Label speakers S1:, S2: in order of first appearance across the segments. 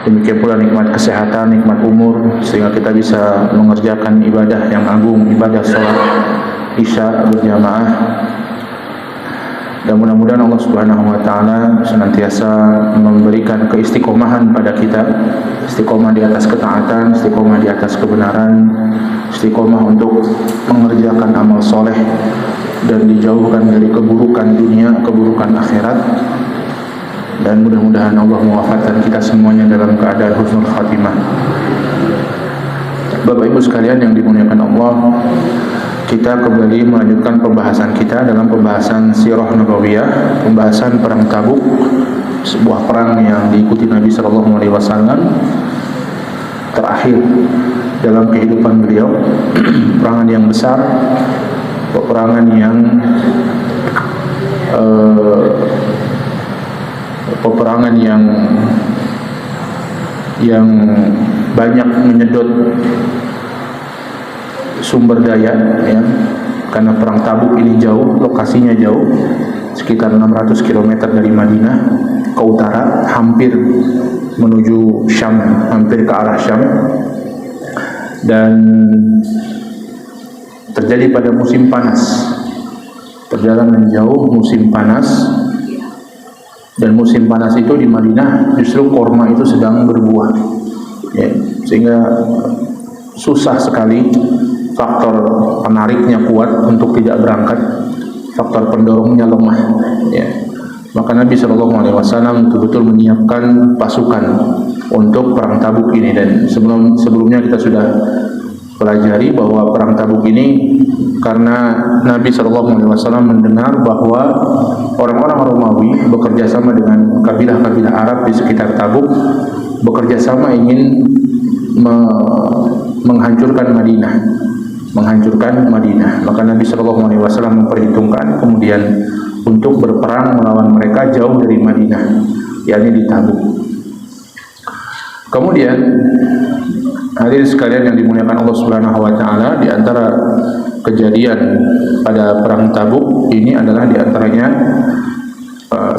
S1: Demikian pula nikmat kesehatan, nikmat umur, sehingga kita bisa mengerjakan ibadah yang agung, ibadah sholat Isya berjamaah. Dan mudah-mudahan Allah Subhanahu wa taala senantiasa memberikan keistiqomahan pada kita, istiqomah di atas ketaatan, istiqomah di atas kebenaran, istiqomah untuk mengerjakan amal soleh dan dijauhkan dari keburukan dunia, keburukan akhirat. Dan mudah-mudahan Allah mewafatkan kita semuanya dalam keadaan husnul khatimah. Bapak Ibu sekalian yang dimuliakan Allah, kita kembali melanjutkan pembahasan kita dalam pembahasan Sirah Nabawiyah, pembahasan perang Tabuk, sebuah perang yang diikuti Nabi SAW terakhir dalam kehidupan beliau. Peperangan yang besar, peperangan yang banyak menyedot sumber daya, ya, karena perang Tabuk ini jauh, lokasinya jauh, sekitar 600 km dari Madinah ke utara, hampir menuju Syam, hampir ke arah Syam, dan terjadi pada musim panas. Perjalanan jauh, musim panas, dan musim panas itu di Madinah justru korma itu sedang berbuah, ya, sehingga susah sekali. Faktor penariknya kuat untuk tidak berangkat, faktor pendorongnya lemah, ya. Maka Nabi SAW betul-betul menyiapkan pasukan untuk perang Tabuk ini. Dan sebelumnya kita sudah pelajari bahwa perang Tabuk ini karena Nabi SAW mendengar bahwa orang-orang Romawi bekerja sama dengan kabilah-kabilah Arab di sekitar Tabuk, bekerja sama ingin menghancurkan Madinah. Maka Nabi SAW memperhitungkan kemudian untuk berperang melawan mereka jauh dari Madinah, yakni di Tabuk. Kemudian hadirin sekalian yang dimuliakan Allah Subhanahu wa taala, di antara kejadian pada perang Tabuk ini adalah di antaranya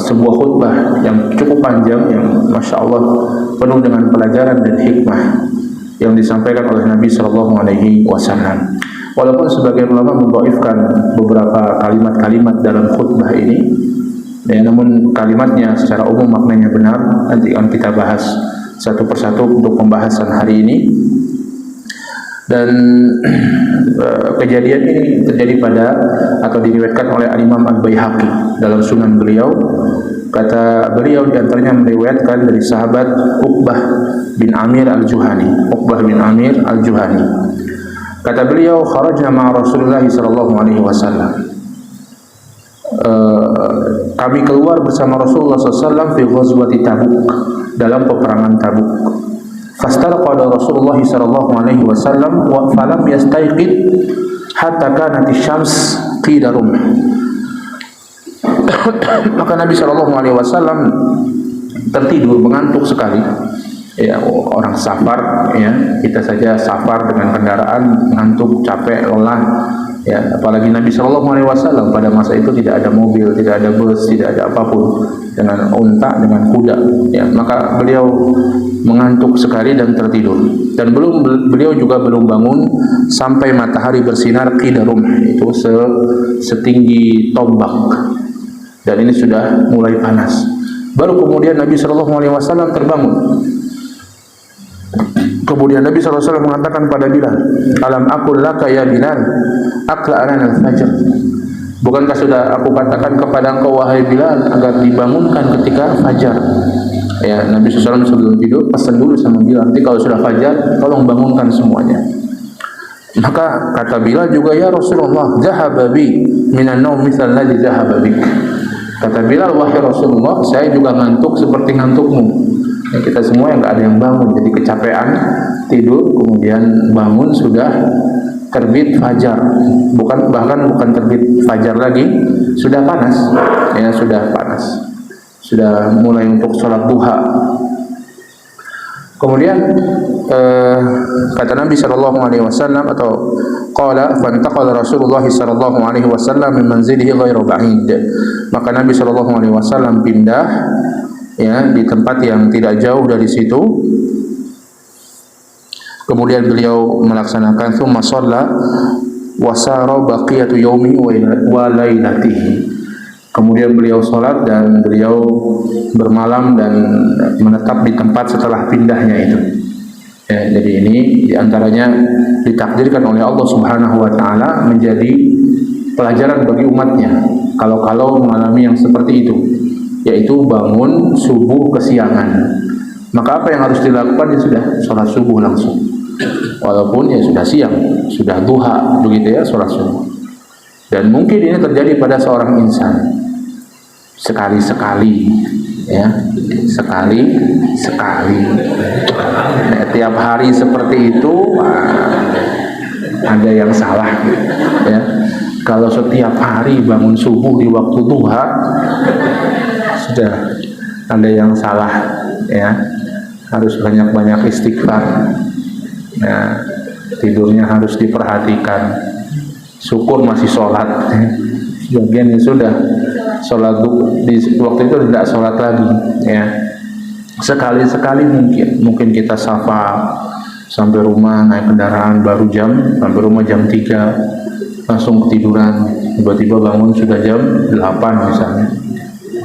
S1: sebuah khutbah yang cukup panjang, yang Masya Allah penuh dengan pelajaran dan hikmah yang disampaikan oleh Nabi SAW. Walaupun sebagian ulama mendhaifkan beberapa kalimat-kalimat dalam khutbah ini, ya, namun kalimatnya secara umum maknanya benar. Nanti akan kita bahas satu persatu untuk pembahasan hari ini. Dan kejadian ini terjadi pada atau diriwayatkan oleh Imam Al-Baihaqi dalam Sunan beliau. Kata beliau, di antaranya meriwayatkan dari sahabat Uqbah bin Amir Al-Juhani. Kata beliau, kharajna ma'a Rasulullah sallallahu alaihi wasallam. Kami keluar bersama Rasulullah SAW fi ghazwati Tabuk, dalam peperangan Tabuk. Fastarqada Rasulullah sallallahu alaihi wasallam wa falam yastayqid hatta kanat asy-syams qida rumh. Maka Nabi sallallahu alaihi wasallam tertidur, mengantuk sekali. Ya, orang safar, ya, kita saja safar dengan kendaraan, ngantuk, capek, lelah, ya, apalagi Nabi Shallallahu Alaihi Wasallam pada masa itu tidak ada mobil, tidak ada bus, tidak ada apapun, dengan unta, dengan kuda, ya, maka beliau mengantuk sekali dan tertidur. Dan beliau juga belum bangun sampai matahari bersinar qidarum, itu setinggi tombak, dan ini sudah mulai panas. Baru kemudian Nabi Shallallahu Alaihi Wasallam terbangun. Kemudian Nabi SAW mengatakan pada Bilal, alam aqul laka ya Bilal, aqla'ana al-fajr. Bukankah sudah aku katakan kepada engkau wahai Bilal agar dibangunkan ketika fajar? Ya, Nabi SAW sebelum tidur pesan dulu sama Bilal, nanti kalau sudah fajar tolong bangunkan semuanya. Maka kata Bilal juga, ya Rasulullah, zahaba bi minan naum mithal ladzi zahaba bik. Kata Bilal, wahai Rasulullah, saya juga ngantuk seperti ngantukmu. Ya, kita semua yang nggak ada yang bangun, jadi kecapean, tidur, kemudian bangun sudah terbit fajar, bahkan bukan terbit fajar lagi, sudah panas, ya, sudah mulai untuk sholat duha. Kemudian kata Nabi Shallallahu Alaihi Wasallam, atau qala fantaqala Rasulullah Shallallahu Alaihi Wasallam min manzilihi ghairu ba'id. Maka Nabi Shallallahu Alaihi Wasallam pindah ya, di tempat yang tidak jauh dari situ. Kemudian beliau melaksanakan tsumma shalla wa sara baqiyatu yaumi wa lailatihi. Kemudian beliau sholat dan beliau bermalam dan menetap di tempat setelah pindahnya itu. Ya, jadi ini diantaranya ditakdirkan oleh Allah Subhanahu Wa Taala menjadi pelajaran bagi umatnya. Kalau mengalami yang seperti itu, yaitu bangun subuh kesiangan, maka apa yang harus dilakukan? Ya sudah, sholat subuh langsung. Walaupun ya sudah siang, sudah duha, begitu ya, sholat subuh. Dan mungkin ini terjadi pada seorang insan sekali-sekali, ya, sekali-sekali. Nah, tiap hari seperti itu, ada yang salah, ya. Kalau setiap hari bangun subuh di waktu duha, sudah ada yang salah, ya. Harus banyak-banyak istighfar. Nah, tidurnya harus diperhatikan. Syukur masih sholat, bagian ya sudah sholat di waktu itu tidak sholat lagi, ya. Sekali-sekali mungkin kita sapa sampai rumah, naik kendaraan baru sampai rumah jam 3, langsung ketiduran, tiba-tiba bangun sudah jam 8 misalnya.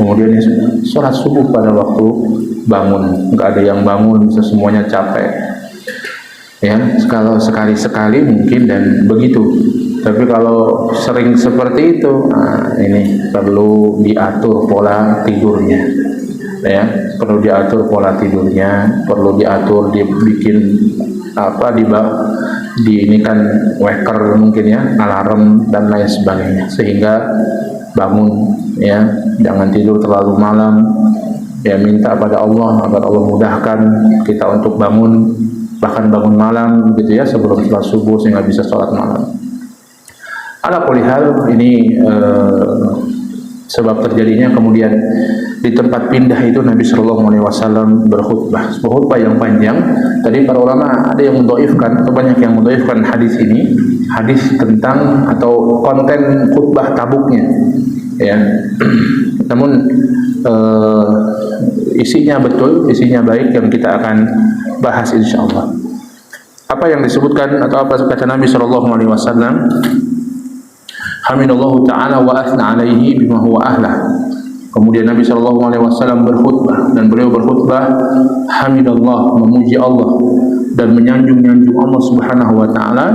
S1: Kemudian ya sholat subuh pada waktu bangun, nggak ada yang bangun, semuanya capek, ya. Kalau sekali-sekali mungkin dan begitu. Tapi kalau sering seperti itu, ini perlu diatur pola tidurnya, ya. Perlu diatur pola tidurnya, perlu diatur, dibikin ini kan waker mungkin ya, alarm dan lain sebagainya, sehingga bangun, ya. Jangan tidur terlalu malam, ya. Minta pada Allah agar Allah mudahkan kita untuk bangun, bahkan bangun malam gitu ya, sebelum sholat subuh sehingga bisa sholat malam. Ala kulli hal, ini sebab terjadinya kemudian di tempat pindah itu Nabi Shallallahu Alaihi Wasallam berkhutbah yang panjang. Tadi para ulama ada yang mendhaifkan, atau banyak yang mendhaifkan hadis ini, hadis tentang atau konten khutbah Tabuknya, ya. Namun isinya betul, isinya baik, yang kita akan bahas insyaallah. Apa yang disebutkan atau apa kata Nabi Shallallahu Alaihi Wasallam? Hamidallahu ta'ala wa asna alaihi bima huwa ahlah. Kemudian Nabi Shallallahu Alaihi Wasallam berkhutbah, dan beliau berkhutbah hamidallah, memuji Allah dan menyanjung Allah Subhanahu Wa Taala,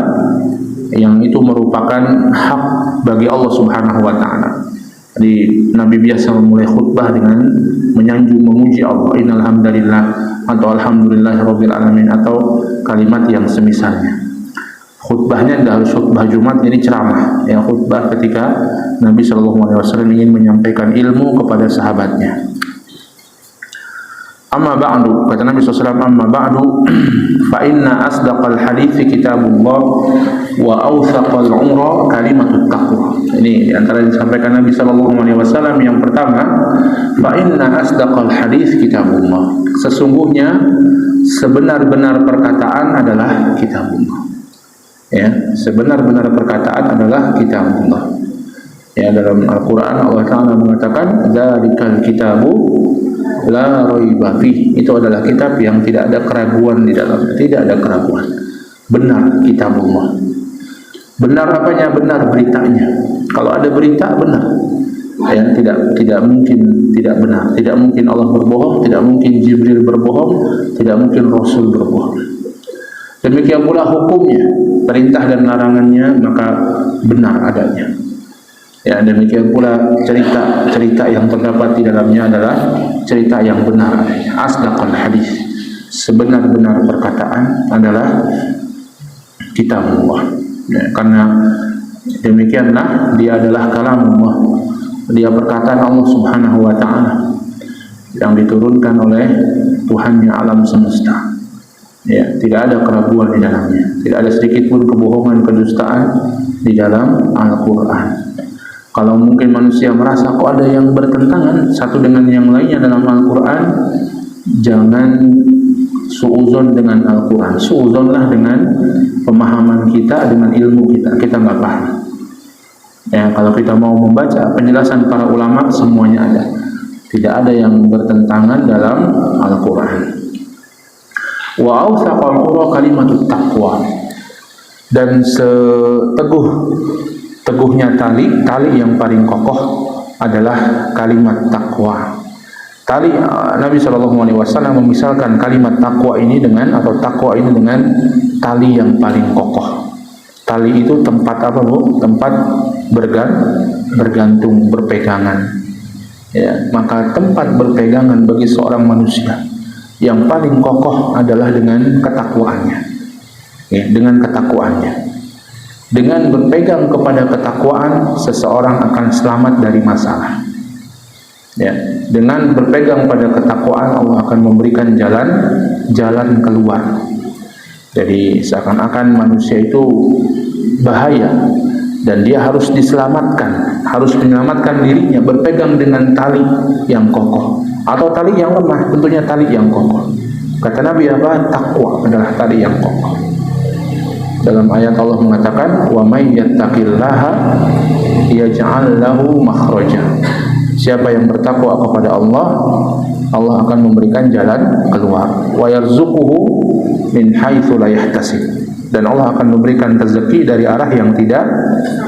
S1: yang itu merupakan hak bagi Allah Subhanahu Wa Taala. Jadi Nabi biasa memulai khutbah dengan menyanjung memuji Allah, innal hamdalillah atau alhamdulillahirabbil alamin, atau kalimat yang semisalnya. Khutbahnya tidak harus khutbah Jumat, jadi ceramah, ya, khutbah ketika Nabi Shallallahu Alaihi Wasallam ingin menyampaikan ilmu kepada sahabatnya. Amma ba'du, kata Nabi SAW, amma ba'du, fa inna asdaqal hadithi kitabullah wa awthaqal umra kalimatut taqwa. Ini antara yang disampaikan Nabi Shallallahu Alaihi Wasallam. Yang pertama, fa inna asdaqal hadith kitabullah, sesungguhnya sebenar-benar perkataan adalah kitabullah. Ya, sebenar-benar perkataan adalah kitabullah. Ya, dalam Al-Quran Allah Ta'ala mengatakan dzalikal kitabu la raiba fih, itu adalah kitab yang tidak ada keraguan di dalamnya, tidak ada keraguan. Benar kitabullah. Benar apanya? Benar beritanya. Kalau ada berita benar, ya, tidak mungkin tidak benar. Tidak mungkin Allah berbohong, tidak mungkin Jibril berbohong, tidak mungkin Rasul berbohong. Demikian pula hukumnya, perintah dan larangannya, maka benar adanya. Ya, demikian pula cerita yang terdapat di dalamnya adalah cerita yang benar adanya. Asdaqal hadis, sebenar-benar perkataan adalah kitabullah. Ya, karena demikianlah dia adalah kalamullah, dia perkataan Allah Subhanahu Wa Taala yang diturunkan oleh Tuhannya alam semesta. Ya, tidak ada keraguan di dalamnya, tidak ada sedikit pun kebohongan, kedustaan di dalam Al-Quran. Kalau mungkin manusia merasa kok ada yang bertentangan satu dengan yang lainnya dalam Al-Quran, jangan suuzon dengan Al-Quran. Suuzonlah dengan pemahaman kita, dengan ilmu kita. Kita nggak paham. Ya, kalau kita mau membaca penjelasan para ulama, semuanya ada. Tidak ada yang bertentangan dalam Al-Quran. Wa awsaqal qura kalimatut taqwa. Dan teguhnya tali yang paling kokoh adalah kalimat takwa. Tali Nabi SAW memisalkan kalimat takwa ini dengan tali yang paling kokoh. Tali itu tempat apa, Bu? Tempat bergantung, berpegangan. Ya, maka tempat berpegangan bagi seorang manusia yang paling kokoh adalah dengan ketakwaannya. Ya, dengan ketakwaannya. Dengan berpegang kepada ketakwaan, seseorang akan selamat dari masalah. Ya, dengan berpegang pada ketakwaan, Allah akan memberikan jalan keluar. Jadi seakan-akan manusia itu bahaya dan dia harus diselamatkan, harus menyelamatkan dirinya berpegang dengan tali yang kokoh atau tali yang lemah, tentunya tali yang kokoh. Kata Nabi apa? Takwa adalah tali yang kokoh. Dalam ayat Allah mengatakan, wa may yattaqillaha yaj'al lahu makhraja. Siapa yang bertakwa kepada Allah, Allah akan memberikan jalan keluar. Wa yarzuquhu min haitsu la yahtasib. Dan Allah akan memberikan rezeki dari arah yang tidak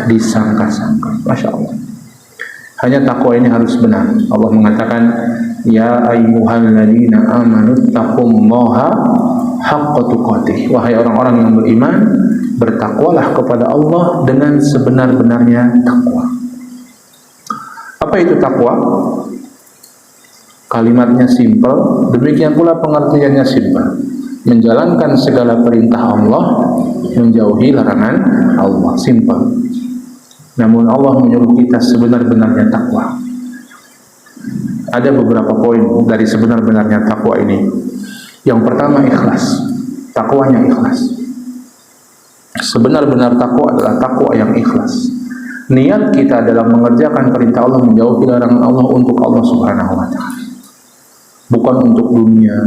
S1: disangka-sangka. Masya Allah. Hanya takwa ini harus benar. Allah mengatakan, ya ayyuhalladzina amanu taqullaha haqqa tuqatih. Wahai orang-orang yang beriman, bertakwalah kepada Allah dengan sebenar-benarnya takwa. Apa itu takwa? Kalimatnya simpel, demikian pula pengertiannya simpel. Menjalankan segala perintah Allah, menjauhi larangan Allah. Simpel. Namun Allah menyuruh kita sebenar-benarnya takwa. Ada beberapa poin dari sebenar-benarnya takwa ini. Yang pertama, ikhlas. Takwanya ikhlas. Sebenar-benar takwa adalah takwa yang ikhlas. Niat kita dalam mengerjakan perintah Allah, menjauhi larangan Allah untuk Allah Subhanahu wa Ta'ala. Bukan untuk dunia,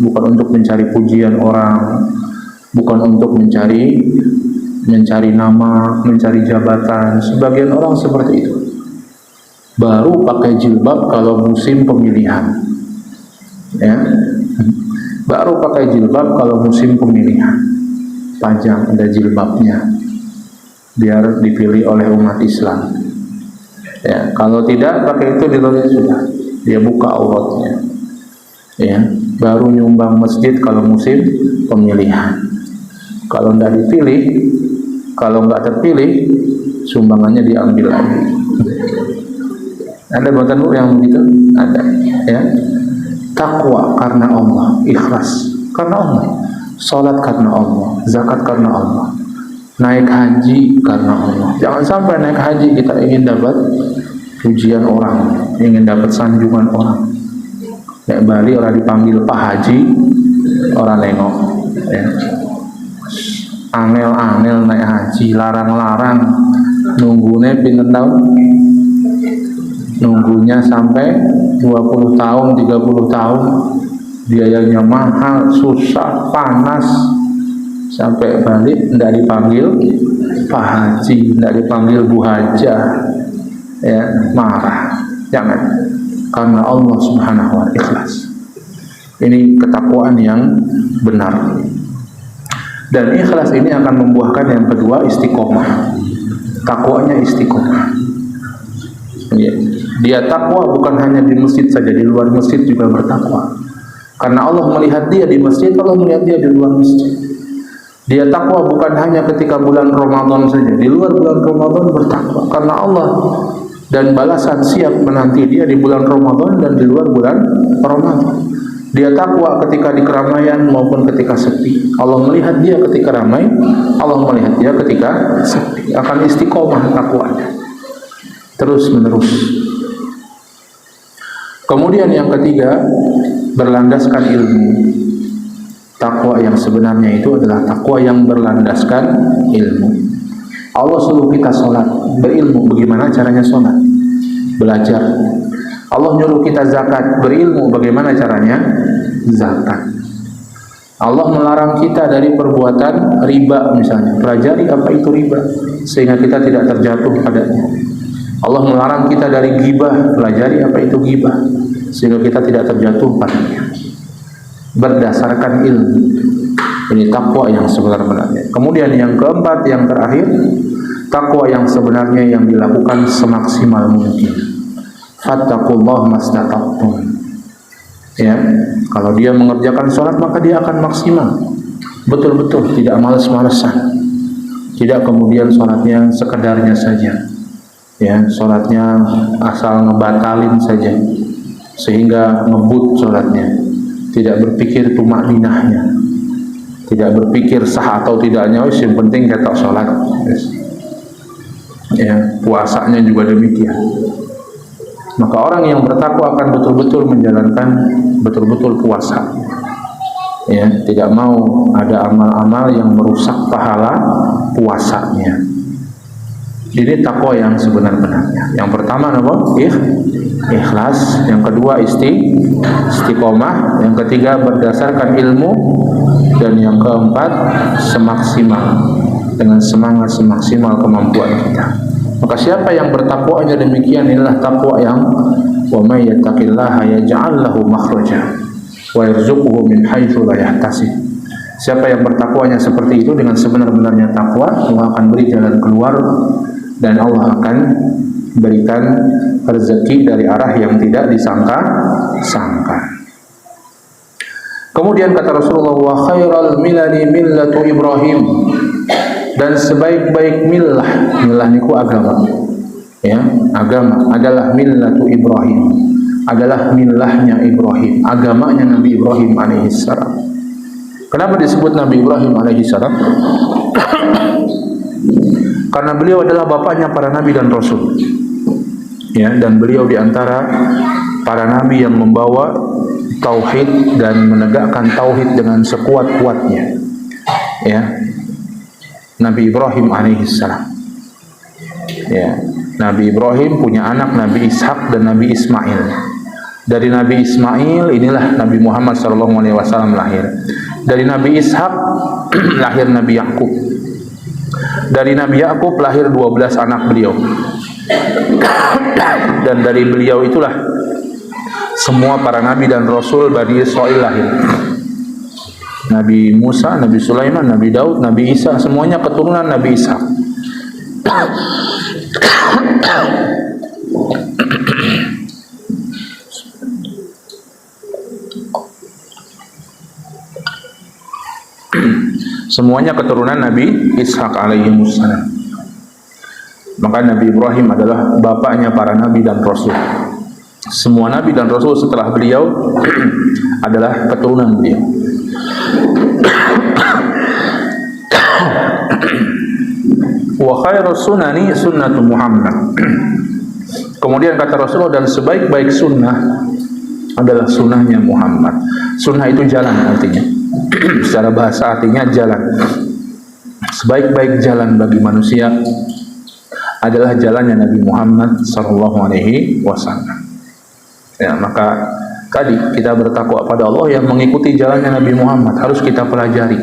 S1: bukan untuk mencari pujian orang, bukan untuk mencari nama, mencari jabatan. Sebagian orang seperti itu. Baru pakai jilbab kalau musim pemilihan. Ya. Baru pakai jilbab kalau musim pemilihan. Panjang ada jilbabnya. Biar dipilih oleh umat Islam. Ya, kalau tidak pakai itu diloleh sudah. Dia buka auratnya. Ya, baru nyumbang masjid kalau musim pemilihan. Kalau tidak dipilih, kalau nggak terpilih, sumbangannya diambil lagi. Ada buatan lu yang begitu? Ada. Ya, takwa karena Allah, ikhlas karena Allah, salat karena Allah, zakat karena Allah, naik haji karena Allah. Jangan sampai naik haji kita ingin dapat pujian orang, ingin dapat sanjungan orang. Kayak Bali orang dipanggil Pak Haji, orang nengok. Ya. Angel-angel naik haji, larang-larang, nunggunya pinten tahun? Nunggunya sampai 20 tahun, 30 tahun. Biayanya mahal, susah, panas. Sampai balik tidak dipanggil Pak Haji, tidak dipanggil Bu Hajah. Ya, marah. Jangan. Karena Allah Subhanahu wa Ta'ala, ikhlas. Ini ketakwaan yang benar. Dan ikhlas ini akan membuahkan yang kedua, istiqomah. Takwanya istiqomah. Dia takwa bukan hanya di masjid saja, di luar masjid juga bertakwa. Karena Allah melihat dia di masjid, Allah melihat dia di luar masjid. Dia takwa bukan hanya ketika bulan Ramadan saja, di luar bulan Ramadan bertakwa. Karena Allah dan balasan siap menanti dia di bulan Ramadan dan di luar bulan Ramadan. Dia takwa ketika di keramaian maupun ketika sepi. Allah melihat dia ketika ramai, Allah melihat dia ketika sepi. Akan istiqomah takwanya. Terus menerus. Kemudian yang ketiga, berlandaskan ilmu. Takwa yang sebenarnya itu adalah takwa yang berlandaskan ilmu. Allah suruh kita sholat, berilmu bagaimana caranya sholat, belajar. Allah nyuruh kita zakat, berilmu bagaimana caranya zakat. Allah melarang kita dari perbuatan riba misalnya, pelajari apa itu riba sehingga kita tidak terjatuh padanya. Allah melarang kita dari ghibah, pelajari apa itu ghibah sehingga kita tidak terjatuh padanya. Berdasarkan ilmu. Ini takwa yang sebenar-benarnya. Kemudian yang keempat, yang terakhir, takwa yang sebenarnya yang dilakukan semaksimal mungkin. Fattaqullaha mastata'tum. Ya, kalau dia mengerjakan sholat maka dia akan maksimal, betul-betul, tidak malas-malasan, tidak kemudian sholatnya sekedarnya saja, ya, sholatnya asal ngebatalin saja sehingga ngebut sholatnya, tidak berpikir tumakninahnya, tidak berpikir sah atau tidaknya, yang penting ketok sholat. Ya, puasanya juga demikian. Maka orang yang bertakwa akan betul-betul menjalankan betul-betul puasa. Ya, tidak mau ada amal-amal yang merusak pahala puasanya. Ini takwa yang sebenar-benarnya. Yang pertama apa? Ikhlas. Yang kedua istiqomah. Yang ketiga berdasarkan ilmu. Dan yang keempat semaksimal, dengan semangat semaksimal kemampuan kita. Maka siapa yang bertakwanya demikian, inilah takwa yang wa may yattaqillaha yaj'al lahu makhraja wa yarzuquhu min haitsu la yahtasib. Siapa yang bertakwanya seperti itu dengan sebenar-benarnya takwa, Allah akan beri jalan keluar dan Allah akan berikan rezeki dari arah yang tidak disangka-sangka. Kemudian kata Rasulullah, wa khairal milali millatu Ibrahim, dan sebaik-baik millah niku agama, ya, agama adalah millatu Ibrahim, adalah millahnya Ibrahim, agamanya Nabi Ibrahim alaihissalam. Kenapa disebut Nabi Ibrahim alaihissalam? Karena beliau adalah bapaknya para nabi dan rasul, ya, dan beliau diantara para nabi yang membawa tauhid dan menegakkan tauhid dengan sekuat-kuatnya, ya, Nabi Ibrahim alaihissalam. Ya, Nabi Ibrahim punya anak Nabi Ishak dan Nabi Ismail. Dari Nabi Ismail inilah Nabi Muhammad SAW lahir. Dari Nabi Ishak lahir Nabi Yakub. Dari Nabi Yakub lahir 12 anak beliau. Dan dari beliau itulah semua para nabi dan rasul Bani Israil lahir. Nabi Musa, Nabi Sulaiman, Nabi Daud, Nabi Isa, semuanya keturunan Nabi Isa. Semuanya keturunan Nabi Ishak alaihissalam. Maka Nabi Ibrahim adalah bapaknya para nabi dan rasul. Semua nabi dan rasul setelah beliau adalah keturunan beliau. Wa khairus sunani sunnatu Muhammad. Kemudian kata Rasulullah, dan sebaik-baik sunnah adalah sunnahnya Muhammad. Sunnah itu jalan artinya. Secara bahasa artinya jalan. Sebaik-baik jalan bagi manusia adalah jalannya Nabi Muhammad sallallahu alaihi wasallam. Ya, maka tadi kita bertakwa pada Allah yang mengikuti jalannya Nabi Muhammad harus kita pelajari.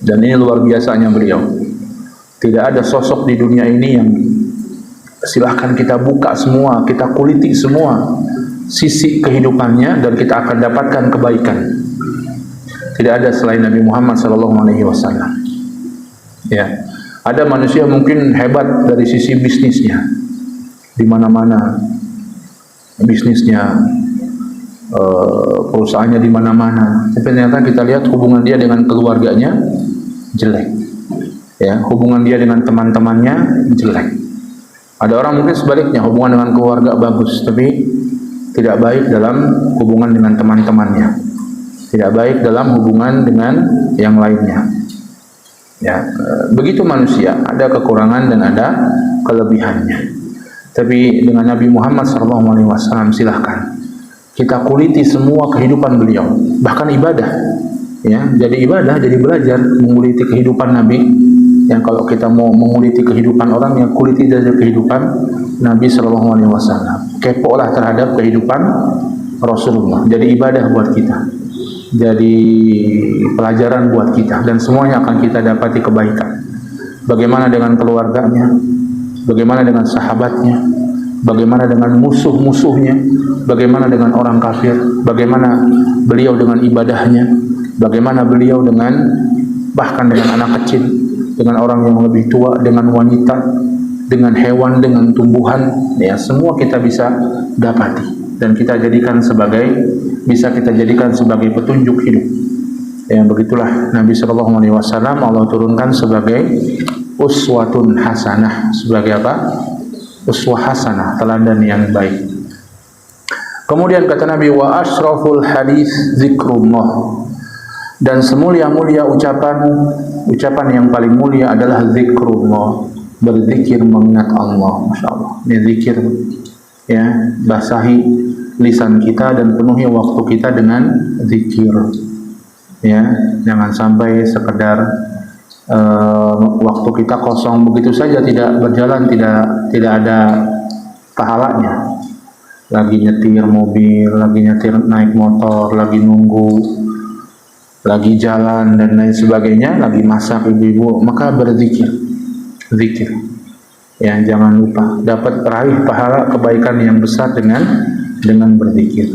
S1: Dan ini luar biasanya beliau. Tidak ada sosok di dunia ini yang silahkan kita buka semua, kita kuliti semua sisi kehidupannya dan kita akan dapatkan kebaikan. Tidak ada selain Nabi Muhammad SAW. Ya, ada manusia mungkin hebat dari sisi bisnisnya, di mana-mana bisnisnya, perusahaannya di mana-mana. Tapi ternyata kita lihat hubungan dia dengan keluarganya jelek. Ya, hubungan dia dengan teman-temannya jelek. Ada orang mungkin sebaliknya, hubungan dengan keluarga bagus, tapi tidak baik dalam hubungan dengan teman-temannya, tidak baik dalam hubungan dengan yang lainnya. Ya, begitu manusia, ada kekurangan dan ada kelebihannya. Tapi dengan Nabi Muhammad SAW silahkan kita kuliti semua kehidupan beliau, bahkan ibadah. Ya, jadi ibadah, jadi belajar menguliti kehidupan Nabi. Yang kalau kita mau menguliti kehidupan orang, yang kuliti dari kehidupan Nabi SAW. Kepolah terhadap kehidupan Rasulullah. Jadi ibadah buat kita, jadi pelajaran buat kita, dan semuanya akan kita dapati kebaikan. Bagaimana dengan keluarganya, bagaimana dengan sahabatnya, bagaimana dengan musuh-musuhnya, bagaimana dengan orang kafir, bagaimana beliau dengan ibadahnya, bagaimana beliau dengan bahkan dengan anak kecil, dengan orang yang lebih tua, dengan wanita, dengan hewan, dengan tumbuhan, ya semua kita bisa dapati dan kita jadikan sebagai petunjuk hidup. Ya begitulah Nabi Shallallahu Alaihi Wasallam Allah turunkan sebagai uswatun hasanah, sebagai apa? Uswah hasanah, teladan yang baik. Kemudian kata Nabi, wa asyraful hadis zikrullah, dan semulia-mulia ucapan yang paling mulia adalah zikrullah, berzikir mengingat Allah. Masya Allah, ini zikir, ya, basahi lisan kita dan penuhi waktu kita dengan zikir, ya, jangan sampai sekedar waktu kita kosong begitu saja, tidak berjalan, tidak ada pahalanya. Lagi nyetir mobil, lagi nyetir naik motor, lagi nunggu, lagi jalan dan lain sebagainya, lagi masak ibu-ibu, maka berzikir, zikir. Ya, jangan lupa dapat raih pahala kebaikan yang besar dengan berzikir.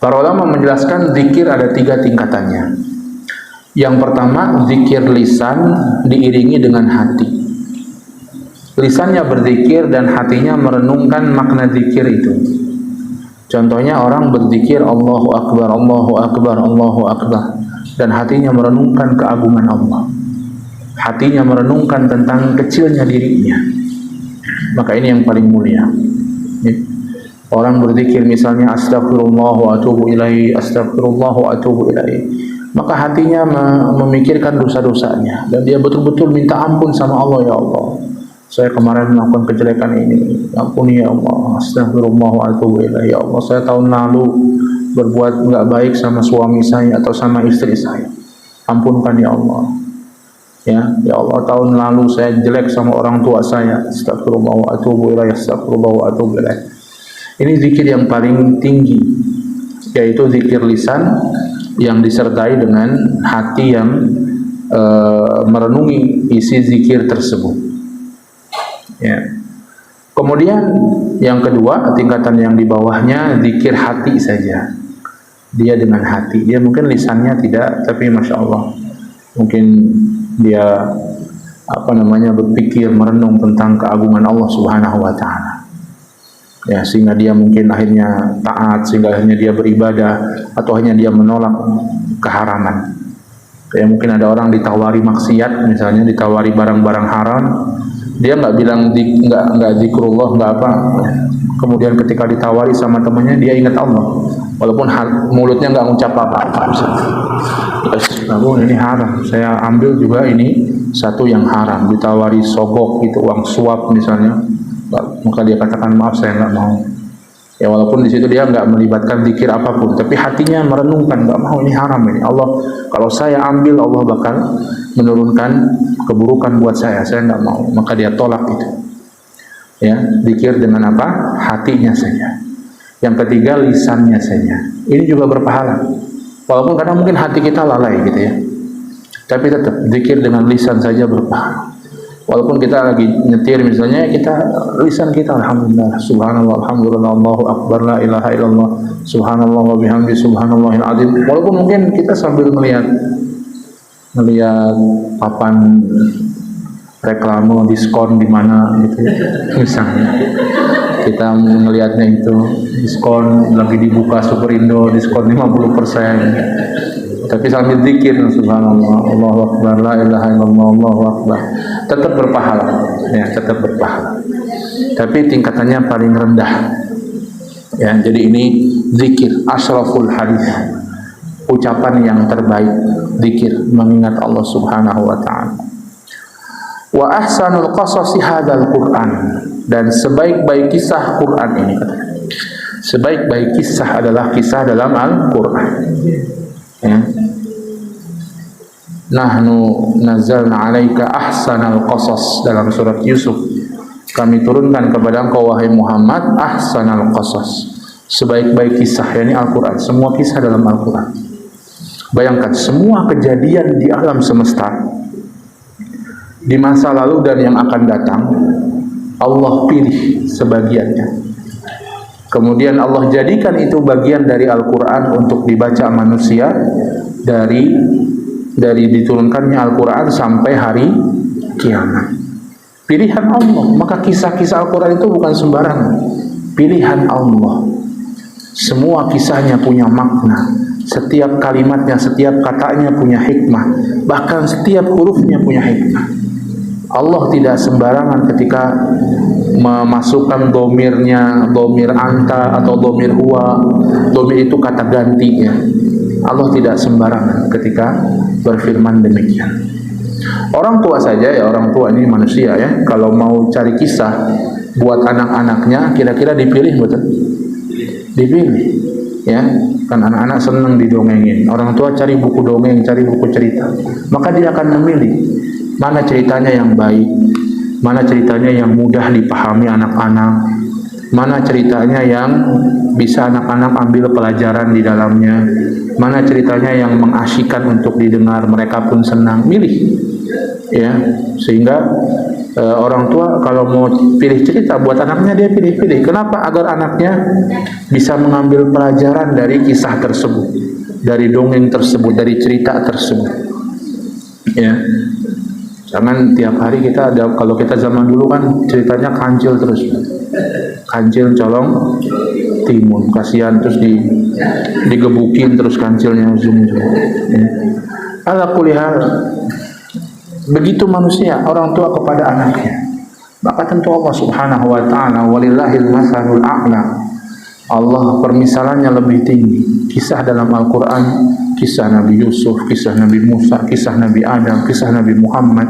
S1: Para ulama menjelaskan zikir ada 3 tingkatannya. Yang pertama, zikir lisan diiringi dengan hati. Lisannya berzikir dan hatinya merenungkan makna zikir itu. Contohnya orang berzikir Allahu Akbar, Allahu Akbar, Allahu Akbar, dan hatinya merenungkan keagungan Allah. Hatinya merenungkan tentang kecilnya dirinya. Maka ini yang paling mulia. Orang berzikir misalnya astagfirullah wa atubu ilaihi, astagfirullah wa atubu ilaihi, maka hatinya memikirkan dosa-dosanya dan dia betul-betul minta ampun sama Allah. Ya Allah, saya kemarin melakukan kejelekan ini, ampuni ya Allah, astagfirullah wa atubu ilaihi. Ya Allah, saya tahun lalu berbuat enggak baik sama suami saya atau sama istri saya, ampunkan ya Allah. Ya Allah, tahun lalu saya jelek sama orang tua saya, astagfirullah wa atubu ilaihi, astagfirullah wa atubu ilaihi. Ini zikir yang paling tinggi, yaitu zikir lisan yang disertai dengan hati yang merenungi isi zikir tersebut. Ya. Kemudian yang kedua, tingkatan yang di bawahnya zikir hati saja. Dia dengan hati, dia mungkin lisannya tidak, tapi masya Allah, mungkin dia berpikir, merenung tentang keagungan Allah Subhanahu Wa Taala. Ya, sehingga dia mungkin akhirnya taat, sehingga akhirnya dia beribadah, atau hanya dia menolak keharaman. Kayak mungkin ada orang ditawari maksiat, misalnya ditawari barang-barang haram, dia nggak bilang nggak zikrullah, nggak apa. Kemudian ketika ditawari sama temannya, dia ingat Allah, walaupun mulutnya nggak ngucap apa-apa. Ini haram, saya ambil juga ini satu yang haram. Ditawari sogok gitu, uang suap misalnya, maka dia katakan maaf saya nggak mau. Ya walaupun di situ dia nggak melibatkan zikir apapun, tapi hatinya merenungkan, nggak mau, ini haram ini. Allah, kalau saya ambil Allah bakal menurunkan keburukan buat saya nggak mau. Maka dia tolak itu. Ya, zikir dengan apa? Hatinya saja. Yang ketiga, lisannya saja. Ini juga berpahala. Walaupun kadang mungkin hati kita lalai gitu ya, tapi tetap zikir dengan lisan saja berpahala. Walaupun kita lagi nyetir misalnya, kita lisan kita alhamdulillah, subhanallah, alhamdulillah, Allahu akbar, la ilaha illallah, subhanallah wa bihamdi, subhanallahil azim. Walaupun mungkin kita sambil melihat papan reklame diskon di mana gitu misalnya, kita melihatnya itu diskon lagi dibuka Superindo, diskon 50%, tapi sambil zikir subhanallah, Allahu akbar, la ilaha illallah, Allahu akbar, tetap berpahala. Ya, tetap berpahala, tapi tingkatannya paling rendah. Ya, jadi ini zikir asyraful hadis, ucapan yang terbaik, zikir mengingat Allah Subhanahu wa taala. Wa ahsanul qasasi hadzal Qur'an, dan sebaik-baik kisah Quran ini, sebaik-baik kisah adalah kisah dalam Al-Qur'an. Ya. Nahnu nazzalna 'alaika ahsanal qasas, dalam surat Yusuf, kami turunkan kepada engkau wahai Muhammad ahsanal qasas, sebaik-baik kisah, yakni Al-Qur'an, semua kisah dalam Al-Qur'an. Bayangkan semua kejadian di alam semesta, di masa lalu dan yang akan datang, Allah pilih sebagiannya. Kemudian Allah jadikan itu bagian dari Al-Quran untuk dibaca manusia dari diturunkannya Al-Quran sampai hari kiamat. Pilihan Allah. Maka kisah-kisah Al-Quran itu bukan sembarangan. Pilihan Allah. Semua kisahnya punya makna. Setiap kalimatnya, setiap katanya punya hikmah. Bahkan setiap hurufnya punya hikmah. Allah tidak sembarangan ketika memasukkan domirnya, domir anta atau domir huwa. Domir itu kata ganti ya. Allah tidak sembarangan ketika berfirman demikian. Orang tua saja ya, orang tua ini manusia ya, kalau mau cari kisah buat anak-anaknya, kira-kira dipilih betul? Dipilih ya, kan anak-anak senang didongengin. Orang tua cari buku dongeng, cari buku cerita, maka dia akan memilih mana ceritanya yang baik, mana ceritanya yang mudah dipahami anak-anak, mana ceritanya yang bisa anak-anak ambil pelajaran di dalamnya, mana ceritanya yang mengasyikkan untuk didengar, mereka pun senang. Milih ya, sehingga orang tua kalau mau pilih cerita buat anaknya, dia pilih-pilih. Kenapa? Agar anaknya bisa mengambil pelajaran dari kisah tersebut, dari dongeng tersebut, dari cerita tersebut ya. Jangan tiap hari kita ada, kalau kita zaman dulu kan ceritanya kancil terus, kancil colong timun, kasihan, terus digebukin terus kancilnya zoom ya. Ala kulli hal, begitu manusia, orang tua kepada anaknya, maka tentu Allah Subhanahu wa ta'ala, walillahil masalul a'la. Allah permisalannya lebih tinggi. Kisah dalam Al-Quran, kisah Nabi Yusuf, kisah Nabi Musa, kisah Nabi Adam, kisah Nabi Muhammad,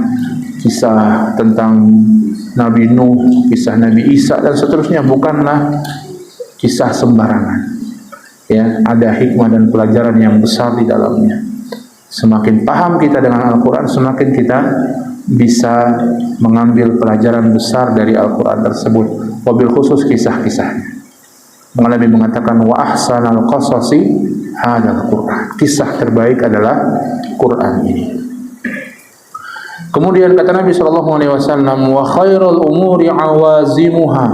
S1: kisah tentang Nabi Nuh, kisah Nabi Isa, dan seterusnya bukanlah kisah sembarangan ya, ada hikmah dan pelajaran yang besar di dalamnya. Semakin paham kita dengan Al-Quran, semakin kita bisa mengambil pelajaran besar dari Al-Quran tersebut, wabil khusus kisah-kisahnya. Nabi mengatakan wa ahsanal qasasi hadal Quran. Kisah terbaik adalah Quran ini. Kemudian kata Nabi SAW, wa khairul umuri awazimuha.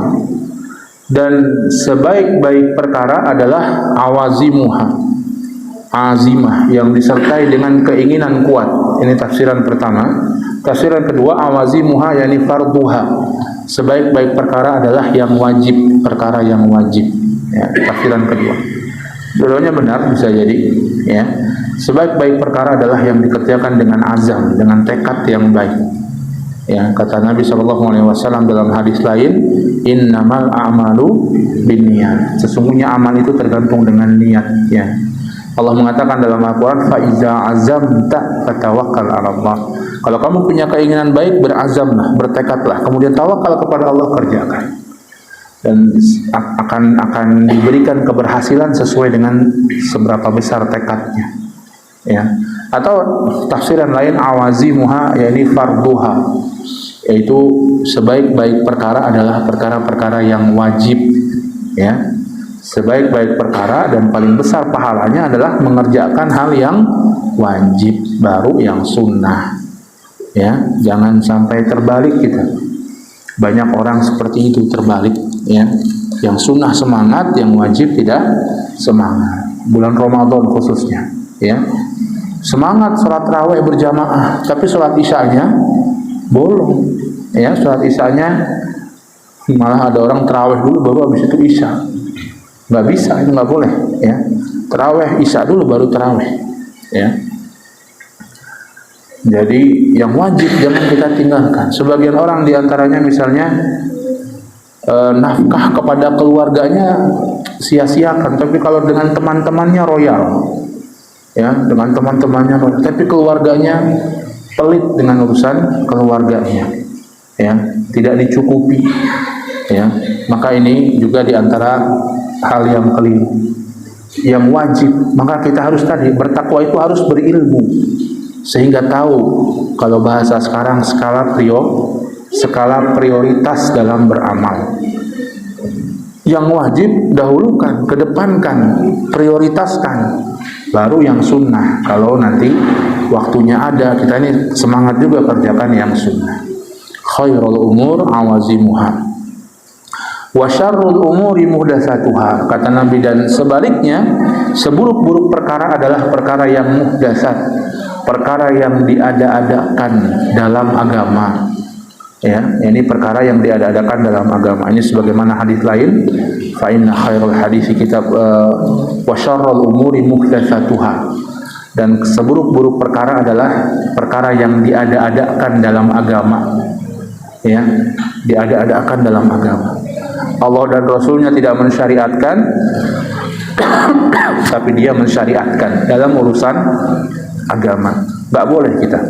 S1: Dan sebaik-baik perkara adalah awazimuha, azimah, yang disertai dengan keinginan kuat. Ini tafsiran pertama. Tafsiran kedua, awazimuha yakni farduha. Sebaik-baik perkara adalah yang wajib, perkara yang wajib. Ya, tafsiran kedua. Dua-duanya benar, bisa jadi ya. Sebaik-baik perkara adalah yang dikerjakan dengan azam, dengan tekad yang baik. Ya, kata Nabi SAW dalam hadis lain, innamal a'malu binniyat. Sesungguhnya amal itu tergantung dengan niat ya. Allah mengatakan dalam Al-Quran, fa iza azamta fatawakkal 'ala Allah. Kalau kamu punya keinginan baik, berazamlah, bertekadlah, kemudian tawakal kepada Allah, kerjakan. Dan akan diberikan keberhasilan sesuai dengan seberapa besar tekadnya ya. Atau tafsiran lain, awazimuha yakni farduha, yaitu sebaik-baik perkara adalah perkara-perkara yang wajib ya. Sebaik-baik perkara dan paling besar pahalanya adalah mengerjakan hal yang wajib, baru yang sunnah ya. Jangan sampai terbalik kita. Banyak orang seperti itu, terbalik ya. Yang sunnah semangat, yang wajib tidak semangat. Bulan Ramadan khususnya ya. Semangat sholat tarawih berjamaah, tapi sholat isyanya bolong ya. Sholat isyanya malah ada orang tarawih dulu baru habis itu isya. Nggak bisa, itu nggak boleh ya. Tarawih isya dulu baru tarawih ya. Jadi yang wajib jangan kita tinggalkan. Sebagian orang diantaranya misalnya nafkah kepada keluarganya sia-siakan, tapi kalau dengan teman-temannya royal ya, dengan teman-temannya royal, tapi keluarganya pelit dengan urusan keluarganya ya, tidak dicukupi ya. Maka ini juga diantara hal yang keliru, yang wajib. Maka kita harus tadi bertakwa, itu harus berilmu sehingga tahu, kalau bahasa sekarang, skala prioritas dalam beramal. Yang wajib dahulukan, kedepankan, prioritaskan, baru yang sunnah. Kalau nanti waktunya ada, kita ini semangat juga kerjakan yang sunnah. khairul umur awazimuha wa syarrul umuri muhdatsatuha. Kata Nabi, dan sebaliknya seburuk-buruk perkara adalah perkara yang muhdatsat, perkara yang diada-adakan dalam agama. Ya, ini perkara yang diada-adakan dalam agama. Ini sebagaimana hadis lain, fa inna khairul hadisi kitab wa syarrul umuri muhdatsatuha. Dan seburuk-buruk perkara adalah perkara yang diada-adakan dalam agama. Ya, diada-adakan dalam agama. Allah dan Rasulnya tidak mensyariatkan, tapi dia mensyariatkan dalam urusan agama. Nggak boleh kita.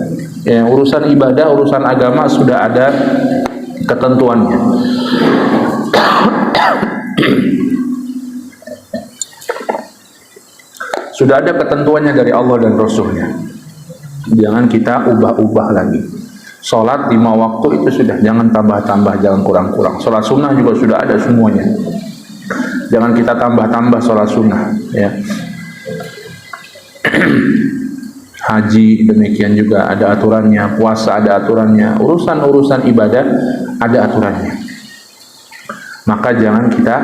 S1: Ya, urusan ibadah, urusan agama sudah ada ketentuannya. Sudah ada ketentuannya dari Allah dan Rasulnya. Jangan kita ubah-ubah lagi. Sholat 5 waktu itu sudah, jangan tambah-tambah, jangan kurang-kurang. Sholat sunnah juga sudah ada semuanya. Jangan kita tambah-tambah sholat sunnah. Ya. Haji demikian juga ada aturannya, puasa ada aturannya, urusan-urusan ibadah ada aturannya. Maka jangan kita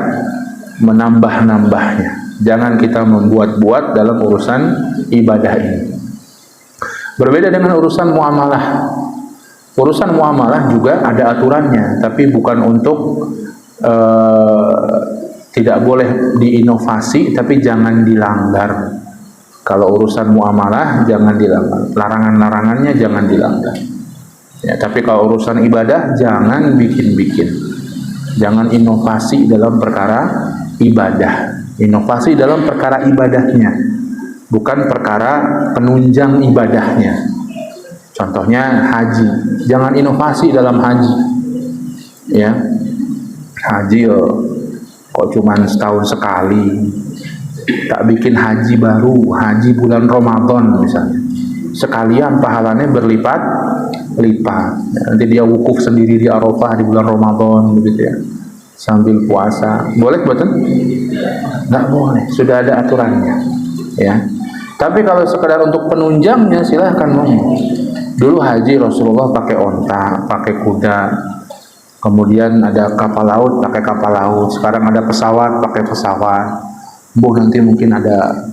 S1: menambah-nambahnya, jangan kita membuat-buat dalam urusan ibadah ini. Berbeda dengan urusan muamalah. Urusan muamalah juga ada aturannya, tapi bukan untuk tidak boleh diinovasi, tapi jangan dilanggar. Kalau urusan muamalah jangan dilanggar, larangan-larangannya jangan dilanggar. Ya, tapi kalau urusan ibadah jangan bikin-bikin, jangan inovasi dalam perkara ibadah. Inovasi dalam perkara ibadahnya, bukan perkara penunjang ibadahnya. Contohnya haji, jangan inovasi dalam haji. Ya, haji kok cuman setahun sekali. Tak bikin haji baru, haji bulan Ramadan misalnya, sekalian pahalanya berlipat-lipat. Nanti dia wukuf sendiri di Arafah di bulan Ramadan begitu ya, sambil puasa. Boleh betul? Nggak boleh, sudah ada aturannya. Ya. Tapi kalau sekedar untuk penunjangnya silahkan ngomong. Dulu haji Rasulullah pakai onta, pakai kuda. Kemudian ada kapal laut, pakai kapal laut. Sekarang ada pesawat, pakai pesawat. Nanti mungkin ada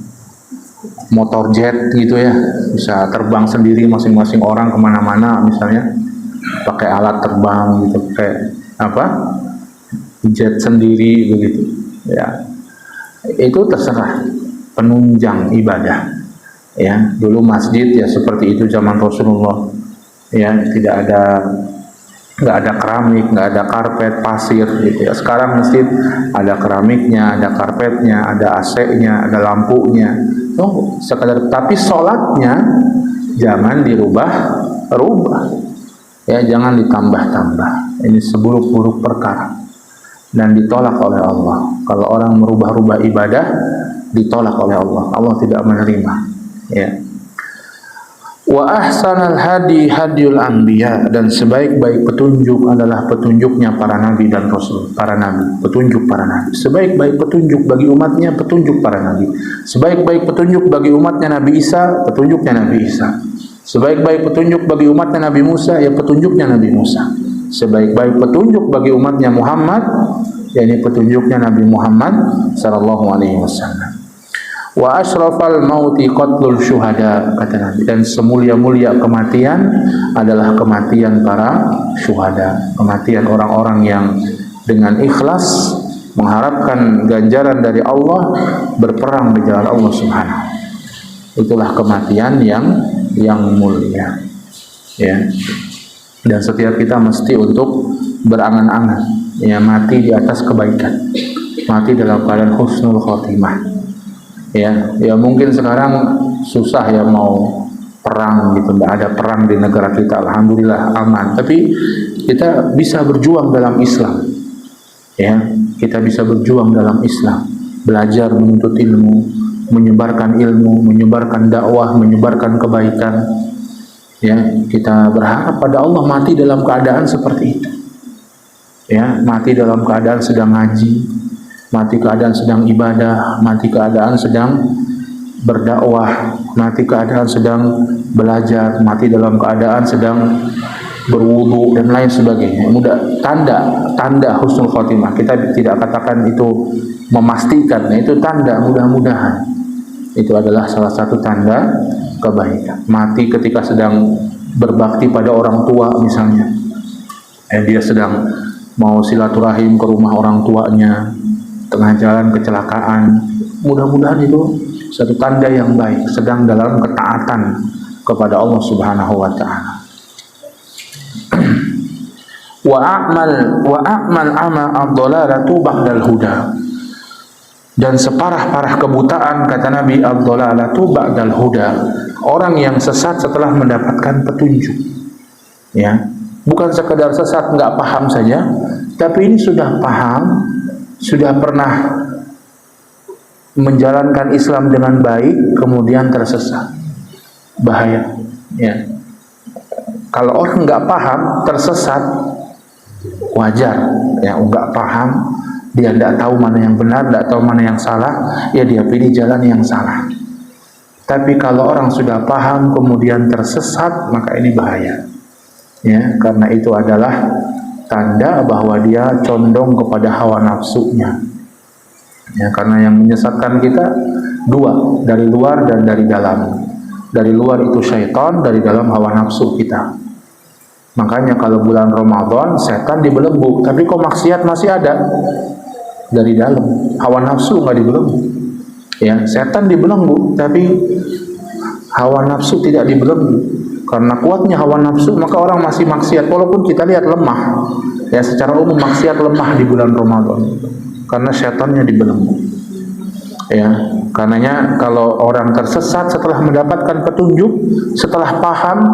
S1: motor jet gitu ya, bisa terbang sendiri masing-masing orang kemana-mana misalnya, pakai alat terbang gitu, kayak apa, jet sendiri begitu ya. Itu terserah, penunjang ibadah ya. Dulu masjid ya seperti itu zaman Rasulullah ya, nggak ada keramik, nggak ada karpet, pasir gitu ya. Sekarang masjid ada keramiknya, ada karpetnya, ada AC-nya, ada lampunya. Sekadar, tapi sholatnya jangan dirubah-rubah. Ya, jangan ditambah-tambah. Ini seburuk-buruk perkara dan ditolak oleh Allah. Kalau orang merubah-rubah ibadah, ditolak oleh Allah. Allah tidak menerima. Ya. Wa ahsanal hadi hadiyul anbiya, dan sebaik-baik petunjuk adalah petunjuknya para nabi dan rasul. Para nabi, petunjuk para nabi. Sebaik-baik petunjuk bagi umatnya, petunjuk para nabi. Sebaik-baik petunjuk bagi umatnya Nabi Isa, petunjuknya Nabi Isa. Sebaik-baik petunjuk bagi umatnya Nabi Musa, ya petunjuknya Nabi Musa. Sebaik-baik petunjuk bagi umatnya Muhammad, yakni petunjuknya Nabi Muhammad sallallahu alaihi wasallam. Wa asyrafal mauti qatlul syuhada, kata Nabi, dan semulia-mulia kematian adalah kematian para syuhada, kematian orang-orang yang dengan ikhlas mengharapkan ganjaran dari Allah, berperang di jalan Allah Subhanahu. Itulah kematian yang mulia. Ya. Dan setiap kita mesti untuk berangan-angan ya, mati di atas kebaikan, mati dalam keadaan husnul khotimah. Ya mungkin sekarang susah ya mau perang gitu, nggak ada perang di negara kita, alhamdulillah aman. Tapi kita bisa berjuang dalam Islam, ya kita bisa berjuang dalam Islam, belajar menuntut ilmu, menyebarkan ilmu, menyebarkan dakwah, menyebarkan kebaikan. Ya, kita berharap pada Allah mati dalam keadaan seperti itu. Ya, mati dalam keadaan sedang ngaji, mati keadaan sedang ibadah, mati keadaan sedang berdakwah, mati keadaan sedang belajar, mati dalam keadaan sedang berwudu dan lain sebagainya. Tanda husnul khotimah. Kita tidak katakan itu memastikan, itu tanda mudah-mudahan. Itu adalah salah satu tanda kebaikan. Mati ketika sedang berbakti pada orang tua misalnya. Dia sedang mau silaturahim ke rumah orang tuanya, tengah jalan kecelakaan. Mudah-mudahan itu satu tanda yang baik, sedang dalam ketaatan kepada Allah Subhanahu wa taala. Wa a'mal ama ad-dhalalatu ba'dal huda. Dan separah-parah kebutaan, kata Nabi, ad-dhalalatu ba'dal huda. Orang yang sesat setelah mendapatkan petunjuk. Ya, bukan sekedar sesat nggak paham saja, tapi ini sudah paham, sudah pernah menjalankan Islam dengan baik, kemudian tersesat. Bahaya. Ya. Kalau orang nggak paham, tersesat, wajar. Ya, nggak paham, dia tidak tahu mana yang benar, tidak tahu mana yang salah, ya dia pilih jalan yang salah. Tapi kalau orang sudah paham kemudian tersesat, maka ini bahaya. Ya, karena itu adalah tanda bahwa dia condong kepada hawa nafsunya. Ya, karena yang menyesatkan kita dua, dari luar dan dari dalam. Dari luar itu syaitan, dari dalam hawa nafsu kita. Makanya kalau bulan Ramadan setan dibelenggu, tapi kok maksiat masih ada? Dari dalam hawa nafsu nggak dibelenggu. Ya, setan dibelenggu, tapi hawa nafsu tidak dibelenggu. Karena kuatnya hawa nafsu, maka orang masih maksiat. Walaupun kita lihat lemah, ya secara umum maksiat lemah di bulan Ramadan, karena setannya dibelenggu. Ya, karenanya kalau orang tersesat setelah mendapatkan petunjuk, setelah paham,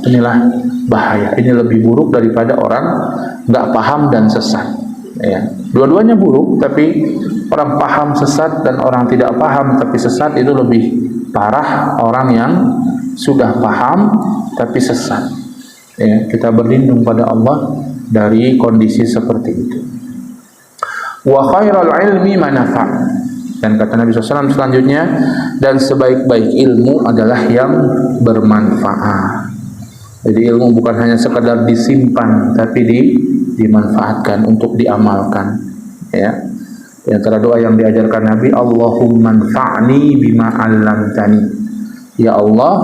S1: inilah bahaya. Ini lebih buruk daripada orang nggak paham dan sesat. Ya, dua-duanya buruk, tapi orang paham sesat dan orang tidak paham tapi sesat itu lebih parah orang yang sudah paham tapi sesat. Ya, kita berlindung pada Allah dari kondisi seperti itu. Wa khairal ilmi manafa'. Dan kata Nabi SAW selanjutnya, dan sebaik-baik ilmu adalah yang bermanfaat. Jadi ilmu bukan hanya sekadar disimpan, tapi dimanfaatkan untuk diamalkan. Ya. Di antara doa yang diajarkan Nabi, Allahumma anfa'ni bima 'allamtani. Ya Allah,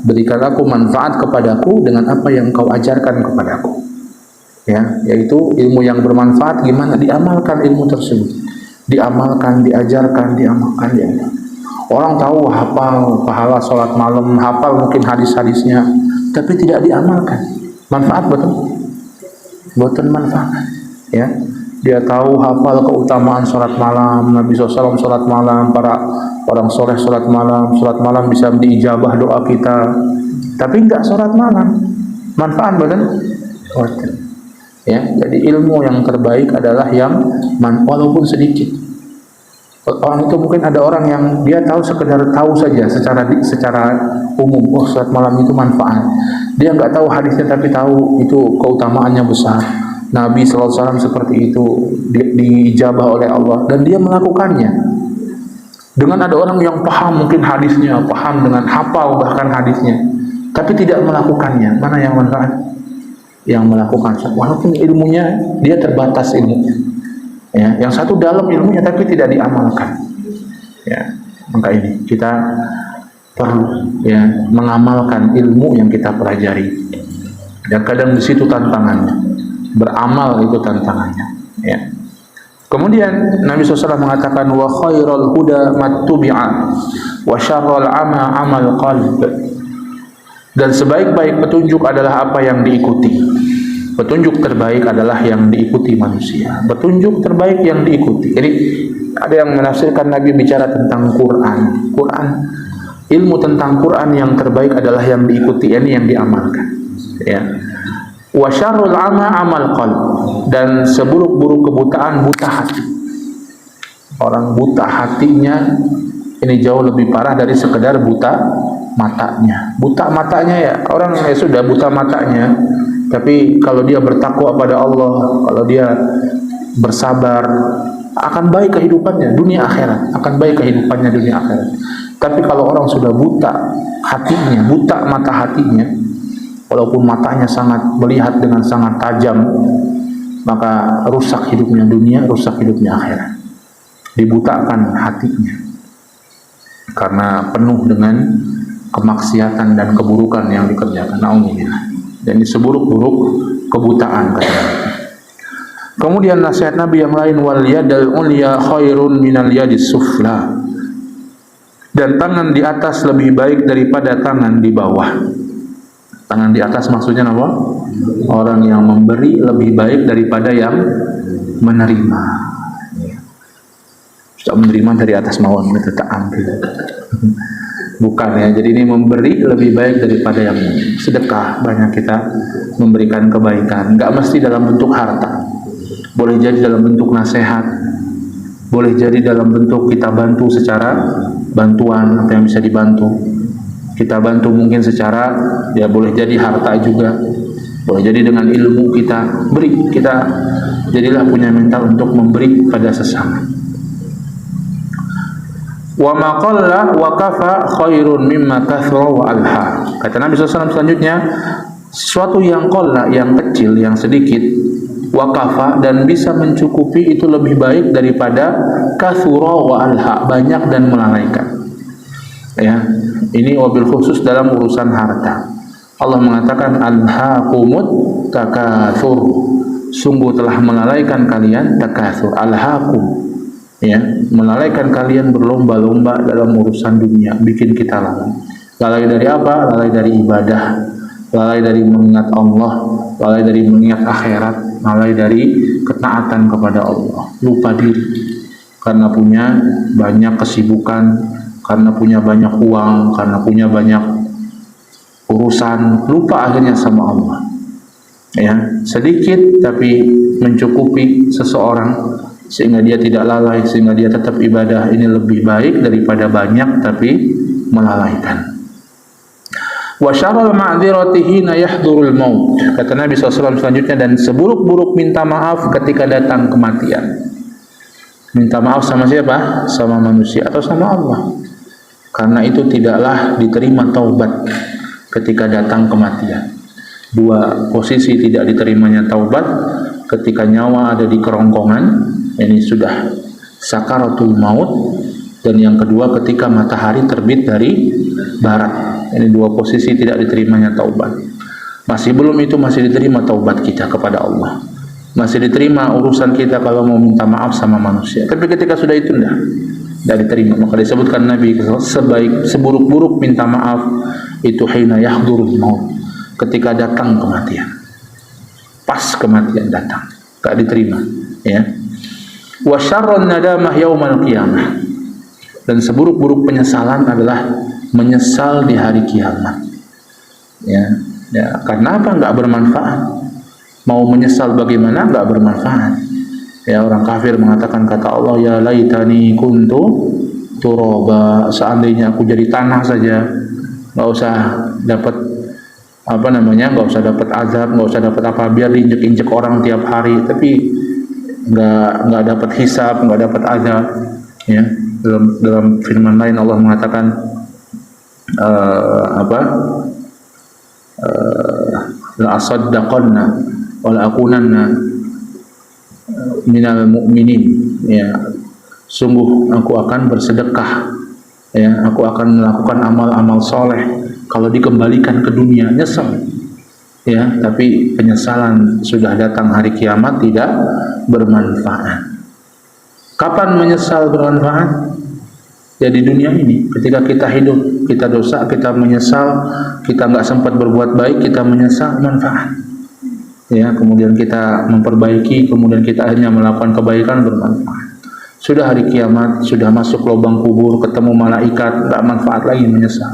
S1: berikan aku manfaat kepadaku dengan apa yang Kau ajarkan kepadaku. Ya, yaitu ilmu yang bermanfaat, gimana diamalkan ilmu tersebut. Diamalkan, diajarkan, diamalkan, diamalkan. Orang tahu hafal pahala sholat malam, hafal mungkin hadis-hadisnya, tapi tidak diamalkan. Manfaat betul? Betul manfaat. Ya, dia tahu hafal keutamaan sholat malam, Nabi SAW sholat malam, para orang soleh sholat malam bisa diijabah doa kita, tapi enggak sholat malam. Manfaat betul? Betul. Ya, jadi ilmu yang terbaik adalah yang walaupun sedikit. Orang itu mungkin ada orang yang dia tahu sekedar tahu saja secara umum, oh salat malam itu manfaat. Dia nggak tahu hadisnya tapi tahu itu keutamaannya besar. Nabi SAW seperti itu diijabah oleh Allah dan dia melakukannya. Dengan ada orang yang paham mungkin hadisnya, paham dengan hafal bahkan hadisnya, tapi tidak melakukannya. Mana yang manfaat? Yang melakukan, walaupun ilmunya dia terbatas ilmunya, ya, yang satu dalam ilmunya tapi tidak diamalkan, ya, maka ini kita perlu ya mengamalkan ilmu yang kita pelajari, dan kadang di situ tantangannya, beramal itu tantangannya, ya. Kemudian Nabi SAW mengatakan wa khairul huda mattubi'a wa syarrul ama amal qalb. Dan sebaik-baik petunjuk adalah apa yang diikuti. Petunjuk terbaik adalah yang diikuti manusia. Petunjuk terbaik yang diikuti. Jadi ada yang menafsirkan Nabi bicara tentang Quran. Ilmu tentang Quran yang terbaik adalah yang diikuti, ini yang diamalkan. Ya. Wa syarrul ama amal qalb. Dan seburuk-buruk kebutaan buta hati. Orang buta hatinya ini jauh lebih parah dari sekedar buta matanya. Buta matanya ya, orang sudah buta matanya, tapi kalau dia bertakwa pada Allah, kalau dia bersabar, akan baik kehidupannya dunia akhirat, akan baik kehidupannya dunia akhirat. Tapi kalau orang sudah buta hatinya, buta mata hatinya, walaupun matanya sangat melihat dengan sangat tajam, maka rusak hidupnya dunia, rusak hidupnya akhirat. Dibutakan hatinya karena penuh dengan kemaksiatan dan keburukan yang dikerjakan. Nauzubillah. Dan ini seburuk-buruk kebutaan katanya. Kemudian nasihat Nabi yang lain, wal yadal ulya khairun minal yadis sufla. Dan tangan di atas lebih baik daripada tangan di bawah. Tangan di atas maksudnya apa? Orang yang memberi lebih baik daripada yang menerima. Sudah menerima dari atas mawon kita tak ambil. Bukan ya. Jadi ini memberi lebih baik daripada yang sedekah. Banyak kita memberikan kebaikan. Enggak mesti dalam bentuk harta. Boleh jadi dalam bentuk nasihat. Boleh jadi dalam bentuk kita bantu secara bantuan apa yang bisa dibantu. Kita bantu mungkin secara, ya boleh jadi harta juga, boleh jadi dengan ilmu kita beri. Kita jadilah punya mental untuk memberi pada sesama. Wa ma qalla wa kafa khairun mimma kathra wa alha. Kata Nabi SAW selanjutnya, sesuatu yang qalla, yang kecil, yang sedikit, wa kafa, dan bisa mencukupi, itu lebih baik daripada kathura wa alha, banyak dan melalaikan. Ya, ini wabil khusus dalam urusan harta. Allah mengatakan alhaqumut takatsur, sungguh telah melalaikan kalian, takatsur, alhaqum, ya, melalaikan kalian berlomba-lomba dalam urusan dunia, bikin kita lalai. Lalai dari apa? Lalai dari ibadah, lalai dari mengingat Allah, lalai dari mengingat akhirat, lalai dari ketaatan kepada Allah, lupa diri karena punya banyak kesibukan, karena punya banyak uang, karena punya banyak urusan, lupa akhirnya sama Allah. Ya, sedikit tapi mencukupi seseorang sehingga dia tidak lalai, sehingga dia tetap ibadah, ini lebih baik daripada banyak tapi melalaikan. Wa syarrul ma'dzirati hina yahdurul maut. Kata Nabi SAW selanjutnya, dan seburuk-buruk minta maaf ketika datang kematian. Minta maaf sama siapa? Sama manusia atau sama Allah. Karena itu tidaklah diterima taubat ketika datang kematian. Dua posisi tidak diterimanya taubat: ketika nyawa ada di kerongkongan, ini sudah sakaratul maut, dan yang kedua ketika matahari terbit dari barat. Ini dua posisi tidak diterimanya taubat. Masih belum itu, masih diterima taubat kita kepada Allah, masih diterima urusan kita kalau mau minta maaf sama manusia. Tapi ketika sudah itu tidak diterima, maka disebutkan Nabi, seburuk-buruk minta maaf itu hina yahdurul maut, ketika datang kematian, pas kematian datang, tak diterima. Ya. Wa syarrun nadamah yaumal qiyamah, dan seburuk-buruk penyesalan adalah menyesal di hari kiamat. Ya, karena apa? Enggak bermanfaat. Mau menyesal bagaimana? Enggak bermanfaat. Ya, orang kafir mengatakan kata Allah, ya laitani kuntu turaba, seandainya aku jadi tanah saja, enggak usah dapat enggak usah dapat azab, enggak usah dapat apa, biar diinjek-injek orang tiap hari, tapi enggak dapat hisab, enggak dapat azab. Ya, dalam firman lain Allah mengatakan la asaddaqanna wa la akunanna minal mu'minin. Ya, sungguh aku akan bersedekah, ya, aku akan melakukan amal-amal soleh kalau dikembalikan ke dunia. Nyesal, ya, tapi penyesalan sudah datang hari kiamat tidak bermanfaat. Kapan menyesal bermanfaat? Ya, di dunia ini, ketika kita hidup, kita dosa, kita menyesal, kita nggak sempat berbuat baik, kita menyesal, manfaat. Ya, kemudian kita memperbaiki, kemudian kita akhirnya melakukan kebaikan, bermanfaat. Sudah hari kiamat, sudah masuk lubang kubur, ketemu malaikat, nggak manfaat lagi menyesal.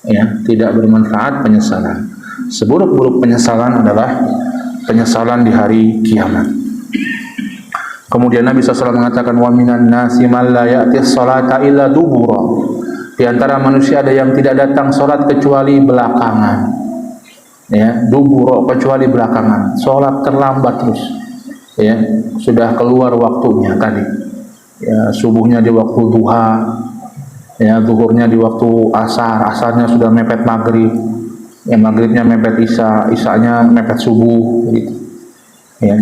S1: Ya, tidak bermanfaat penyesalan. Seburuk-buruk penyesalan adalah penyesalan di hari kiamat. Kemudian Nabi SAW mengatakan, wa minan nasi man la ya'tis salata illa dubura. Di antara manusia ada yang tidak datang salat kecuali belakangan. Ya, dubura, kecuali belakangan. Salat terlambat terus. Ya, sudah keluar waktunya tadi. Ya, subuhnya di waktu duha. Ya, zuhurnya di waktu asar, asarnya sudah mepet maghrib. yang maghribnya mepet isya, isyanya mepet subuh, gitu. Ya,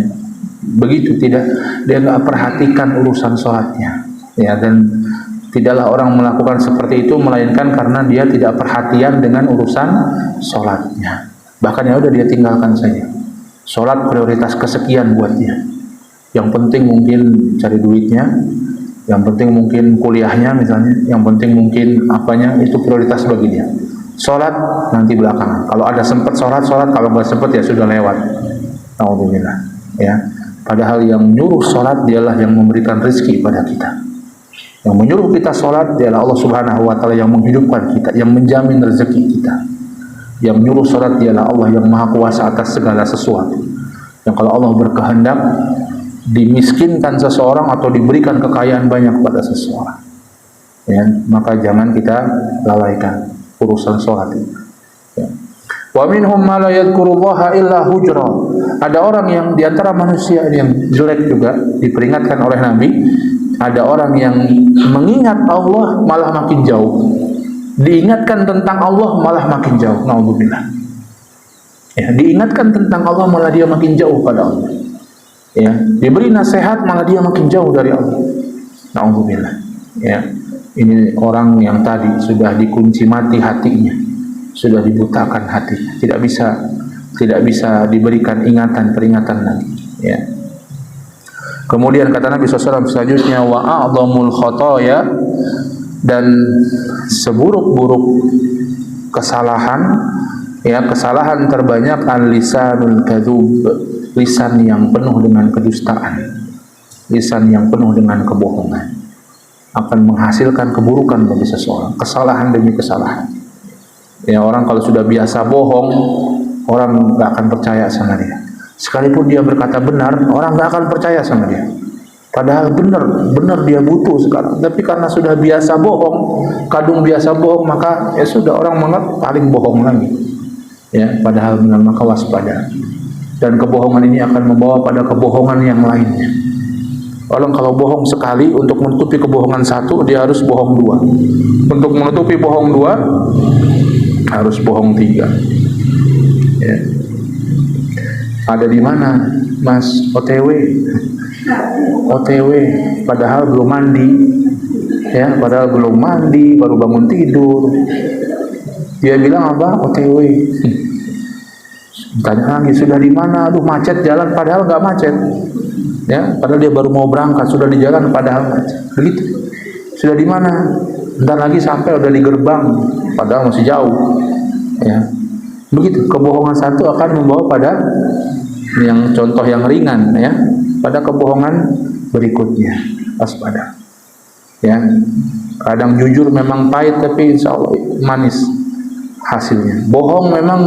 S1: begitu tidak, dia nggak perhatikan urusan sholatnya. Ya, dan tidaklah orang melakukan seperti itu melainkan karena dia tidak perhatian dengan urusan sholatnya. Bahkan ya udah dia tinggalkan saja. Sholat prioritas kesekian buat dia. Yang penting mungkin cari duitnya, yang penting mungkin kuliahnya misalnya, yang penting mungkin apanya, itu prioritas bagi dia. Sholat nanti belakangan. Kalau ada sempat sholat, kalau nggak sempat ya sudah lewat. Alhamdulillah. Ya. Padahal yang menyuruh sholat dialah yang memberikan rezeki pada kita. Yang menyuruh kita sholat dialah Allah Subhanahu Wa Taala yang menghidupkan kita, yang menjamin rezeki kita. Yang menyuruh sholat dialah Allah yang Maha Kuasa atas segala sesuatu. Yang kalau Allah berkehendak dimiskinkan seseorang atau diberikan kekayaan banyak pada seseorang, ya, maka jangan kita lalaikan urusan sholat itu. Ya. Wa minhum ma la yadhkurullaha illa hujra. Ada orang yang diantara manusia yang jelek juga diperingatkan oleh Nabi. Ada orang yang mengingat Allah malah makin jauh, diingatkan tentang Allah malah makin jauh. Naudzubillah. Ya, diingatkan tentang Allah malah dia makin jauh pada Allah. Ya, diberi nasihat malah dia makin jauh dari Allah. Naudzubillah. Ya, ini orang yang tadi sudah dikunci mati hatinya, sudah dibutakan hatinya, tidak bisa diberikan ingatan peringatan lagi. Ya. Kemudian kata Nabi SAW selanjutnya, wa a'dhamul khotoya, dan seburuk-buruk kesalahan, ya, kesalahan terbanyak al-lisanul kadzub, lisan yang penuh dengan kedustaan, lisan yang penuh dengan kebohongan, akan menghasilkan keburukan bagi seseorang, kesalahan demi kesalahan. Ya, orang kalau sudah biasa bohong, orang nggak akan percaya sama dia. Sekalipun dia berkata benar, orang nggak akan percaya sama dia. Padahal benar dia butuh sekarang. Tapi karena sudah biasa bohong, kadung biasa bohong, maka ya sudah, orang menganggap paling bohong lagi. Ya, padahal benar, maka waspada. Dan kebohongan ini akan membawa pada kebohongan yang lainnya. Orang kalau bohong sekali, untuk menutupi kebohongan satu, dia harus bohong dua. Untuk menutupi bohong dua, harus bohong tiga. Ya. Ada di mana, Mas? OTW, padahal belum mandi, ya, padahal belum mandi, baru bangun tidur. Dia bilang apa? OTW. Tanya lagi, sudah di mana? Aduh, macet jalan, padahal nggak macet. Ya, padahal dia baru mau berangkat, sudah di jalan, padahal macet. Begitu. Sudah di mana? Bentar lagi sampai, udah di gerbang, padahal masih jauh. Ya. Begitu, kebohongan satu akan membawa pada yang contoh yang ringan, ya, pada kebohongan berikutnya. Waspada. Ya, kadang jujur memang pahit, tapi insya Allah manis hasilnya. Bohong memang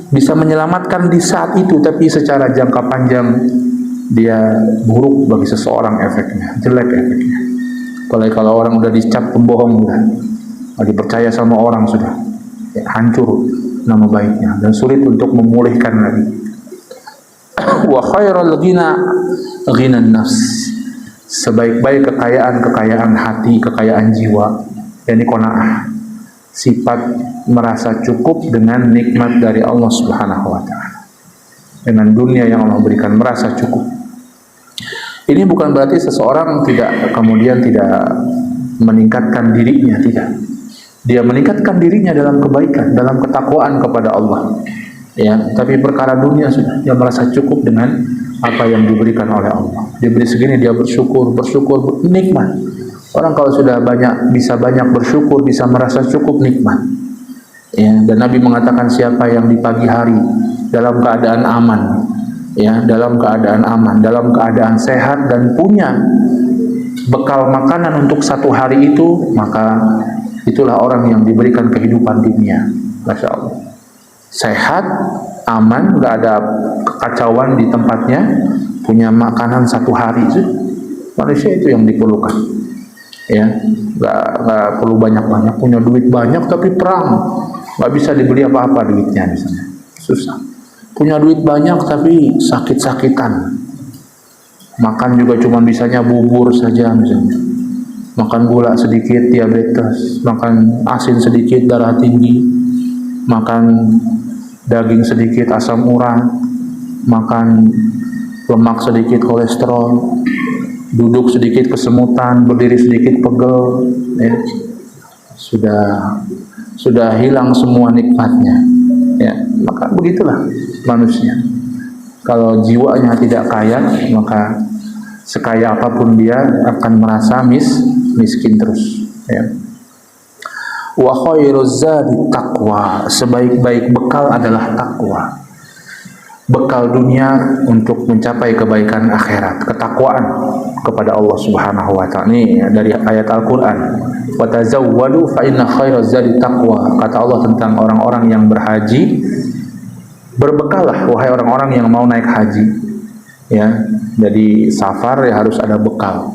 S1: bisa menyelamatkan di saat itu, tapi secara jangka panjang dia buruk bagi seseorang, efeknya jelek efeknya. Apalagi kalau orang udah dicap pembohong, udah dipercaya sama orang, sudah ya, hancur nama baiknya dan sulit untuk memulihkan lagi. Wa khairul ghina ghinan nafs, sebaik-baik kekayaan hati, kekayaan jiwa, yakni qanaah, sifat merasa cukup dengan nikmat dari Allah Subhanahu wa taala, dengan dunia yang Allah berikan, merasa cukup. Ini bukan berarti seseorang kemudian tidak meningkatkan dirinya, tidak. Dia meningkatkan dirinya dalam kebaikan, dalam ketakwaan kepada Allah. Ya, tapi perkara dunia sudah, dia merasa cukup dengan apa yang diberikan oleh Allah. Diberi segini dia bersyukur, nikmat. Orang kalau sudah bisa banyak bersyukur, bisa merasa cukup, nikmat. Ya, dan Nabi mengatakan siapa yang di pagi hari dalam keadaan aman, ya, dalam keadaan aman, dalam keadaan sehat dan punya bekal makanan untuk satu hari itu, maka itulah orang yang diberikan kehidupan dunia. Masya Allah. Sehat, aman, nggak ada kekacauan di tempatnya, punya makanan satu hari. Manusia itu yang diperlukan. Ya, nggak perlu banyak-banyak, punya duit banyak tapi perang, nggak bisa dibeli apa-apa duitnya misalnya, susah. Punya duit banyak tapi sakit-sakitan, makan juga cuma bisanya bubur saja misalnya, makan gula sedikit diabetes, makan asin sedikit darah tinggi, makan daging sedikit asam urat, makan lemak sedikit kolesterol, duduk sedikit kesemutan, berdiri sedikit pegel, ya. Sudah hilang semua nikmatnya, ya. Maka begitulah manusia. Kalau jiwanya tidak kaya, maka sekaya apapun dia akan merasa miskin terus, ya. Wa khairuz zadi taqwa, sebaik-baik bekal adalah takwa. Bekal dunia untuk mencapai kebaikan akhirat, ketakwaan kepada Allah Subhanahu wa taala. Ini dari ayat Al-Qur'an. Wa tazawwadu fa inna khairaz zadi taqwa. Kata Allah tentang orang-orang yang berhaji, berbekallah wahai orang-orang yang mau naik haji. Ya, jadi safar ya harus ada bekal.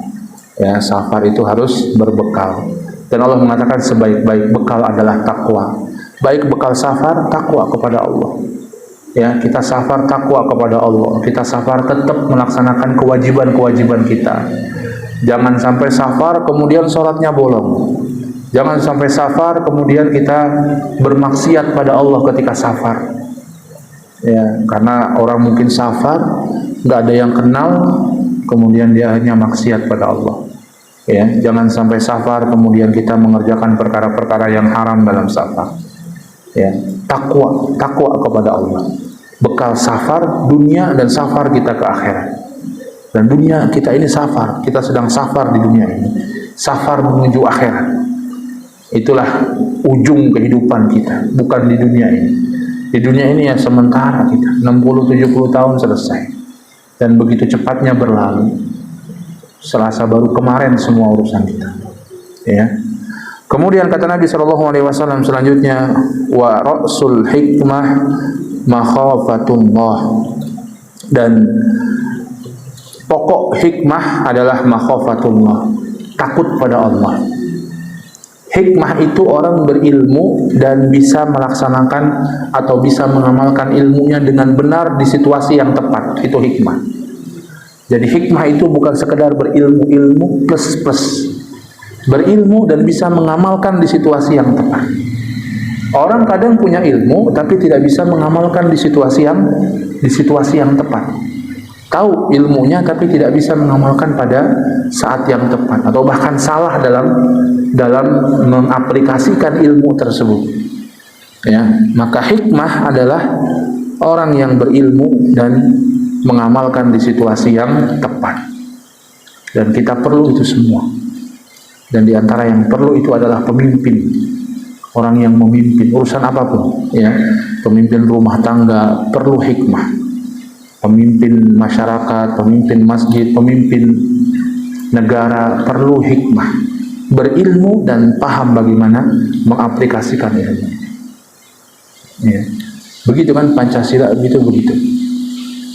S1: Ya, safar itu harus berbekal. Dan Allah mengatakan sebaik-baik bekal adalah takwa. Baik bekal safar, takwa kepada Allah. Ya, kita safar takwa kepada Allah. Kita safar tetap melaksanakan kewajiban-kewajiban kita. Jangan sampai safar kemudian sholatnya bolong. Jangan sampai safar kemudian kita bermaksiat pada Allah ketika safar. Ya, karena orang mungkin safar, nggak ada yang kenal, kemudian dia hanya maksiat pada Allah. Ya, jangan sampai safar kemudian kita mengerjakan perkara-perkara yang haram dalam safar. Ya, takwa kepada Allah. Bekal safar dunia dan safar kita ke akhirat. Dan dunia kita ini safar, kita sedang safar di dunia ini. Safar menuju akhirat. Itulah ujung kehidupan kita, bukan di dunia ini. Di dunia ini ya sementara kita, 60-70 tahun selesai. Dan begitu cepatnya berlalu. Selasa baru kemarin semua urusan kita. Ya. Kemudian kata Nabi SAW selanjutnya, wa ra'sul hikmah makhafatullah, dan pokok hikmah adalah makhafatullah, takut pada Allah. Hikmah itu orang berilmu dan bisa melaksanakan atau bisa mengamalkan ilmunya dengan benar di situasi yang tepat. Itu hikmah. Jadi hikmah itu bukan sekedar berilmu plus. Berilmu dan bisa mengamalkan di situasi yang tepat. Orang kadang punya ilmu tapi tidak bisa mengamalkan di situasi yang tepat. Tahu ilmunya tapi tidak bisa mengamalkan pada saat yang tepat, atau bahkan salah dalam mengaplikasikan ilmu tersebut. Ya, maka hikmah adalah orang yang berilmu dan mengamalkan di situasi yang tepat. Dan kita perlu itu semua. Dan di antara yang perlu itu adalah pemimpin. Orang yang memimpin urusan apapun, ya. Pemimpin rumah tangga perlu hikmah. Pemimpin masyarakat, pemimpin masjid, pemimpin negara perlu hikmah. Berilmu dan paham bagaimana mengaplikasikan ilmu. Ya. Begitu kan Pancasila, begitu.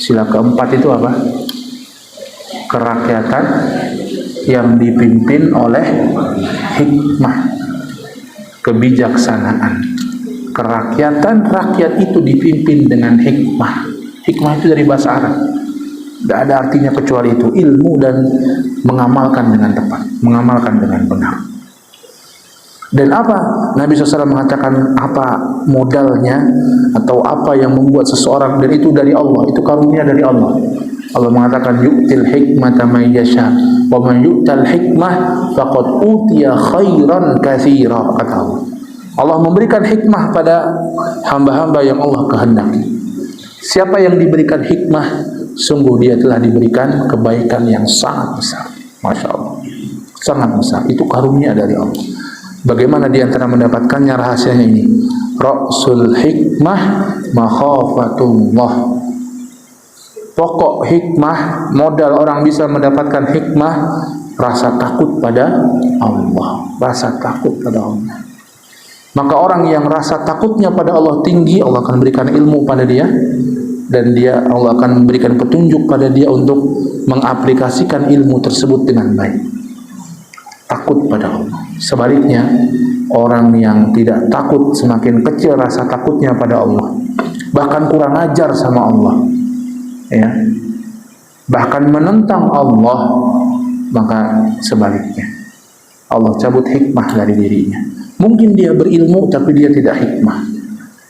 S1: Sila keempat itu apa? Kerakyatan yang dipimpin oleh hikmah, kebijaksanaan. Kerakyatan, rakyat itu dipimpin dengan hikmah. Hikmah itu dari bahasa Arab. Tidak ada artinya kecuali itu, ilmu dan mengamalkan dengan tepat, mengamalkan dengan benar. Dan apa? Nabi SAW mengatakan apa modalnya atau apa yang membuat seseorang, dan itu dari Allah, itu karunia dari Allah. Allah mengatakan yu'til hikmata man yasha wa man yu'tal hikmah faqad utiya khairan katsira, kata Allah. Allah memberikan hikmah pada hamba-hamba yang Allah kehendaki. Siapa yang diberikan hikmah, sungguh dia telah diberikan kebaikan yang sangat besar. Masya Allah, sangat besar. Itu karunia dari Allah. Bagaimana di antara mendapatkannya rahasianya ini? Ra'sul hikmah makhafatullah. Pokok hikmah, modal orang bisa mendapatkan hikmah, rasa takut pada Allah. Rasa takut pada Allah. Maka orang yang rasa takutnya pada Allah tinggi, Allah akan berikan ilmu pada dia, dan Allah akan memberikan petunjuk pada dia untuk mengaplikasikan ilmu tersebut dengan baik. Takut pada Allah. Sebaliknya, orang yang tidak takut, semakin kecil rasa takutnya pada Allah, bahkan kurang ajar sama Allah, ya, bahkan menentang Allah, maka sebaliknya Allah cabut hikmah dari dirinya. Mungkin dia berilmu tapi dia tidak hikmah.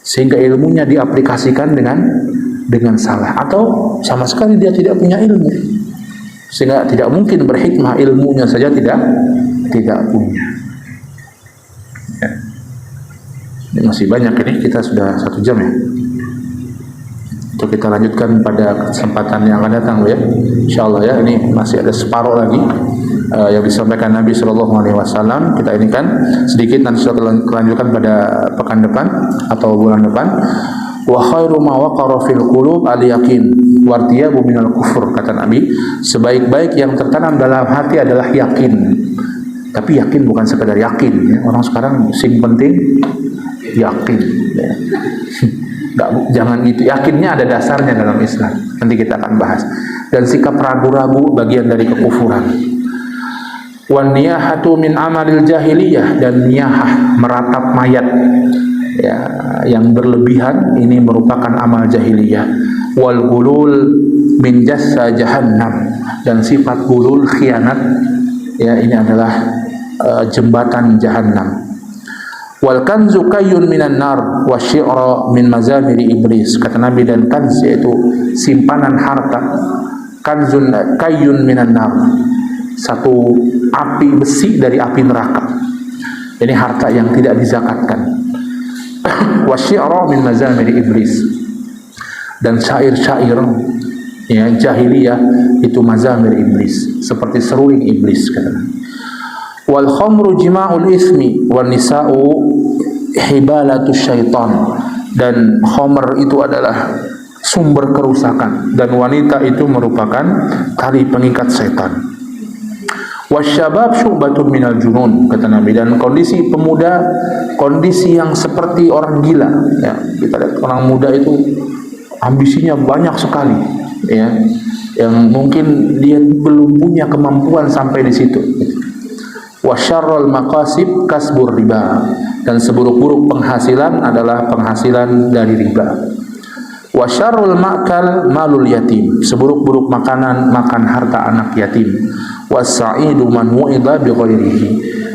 S1: sehingga ilmunya diaplikasikan dengan salah, atau sama sekali dia tidak punya ilmu sehingga tidak mungkin berhikmah, ilmunya saja tidak punya. Ya. Ini masih banyak, ini kita sudah 1 jam ya. Untuk kita lanjutkan pada kesempatan yang akan datang ya, insyaallah ya. Ini masih ada separuh lagi yang disampaikan Nabi SAW. Kita ini kan sedikit, nanti sudah lanjutkan pada pekan depan atau bulan depan. Wa khairu ma waqara fil qulub al yaqin wartiyabu minal kufur, kata Nabi, sebaik-baik yang tertanam dalam hati adalah yakin. Tapi yakin bukan sekedar yakin ya. Orang sekarang sing penting yakin ya. Jangan gitu, yakinnya ada dasarnya dalam Islam, nanti kita akan bahas. Dan sikap ragu-ragu bagian dari kekufuran. Wan niyahatu min amalil jahiliyah, dan niyahah, meratap mayat ya, yang berlebihan, ini merupakan amal jahiliyah. Wal gulul min jassa jahannam, dan sifat gulul, khianat ya, ini adalah jembatan jahannam. Wal kanzu kayyun minan nar wa syi'ra min mazamiri iblis, kata Nabi, dan kanz yaitu simpanan harta, kanzun kayyun minan nar, satu api besi dari api neraka. Ini harta yang tidak dizakatkan. Wa syi'ra min mazamiri iblis, dan syair-syair ya jahiliyah itu mazamir iblis, seperti seruling iblis, kata Nabi. Wal khamru jima'ul ismi wan nisa'u hibalatus syaitan, dan khamr itu adalah sumber kerusakan, dan wanita itu merupakan tali pengikat setan. Wasyabab syu'batun minal junun, kata Nabi, dan kondisi pemuda, kondisi yang seperti orang gila ya. Kita lihat orang muda itu ambisinya banyak sekali ya, yang mungkin dia belum punya kemampuan sampai di situ. Wa syarrul maqasib kasbur riba, dan seburuk-buruk penghasilan adalah penghasilan dari riba. Wa syarrul ma'kal malul yatim, seburuk-buruk makanan makan harta anak yatim. Wasaidu man wu'idha bi ghairihi,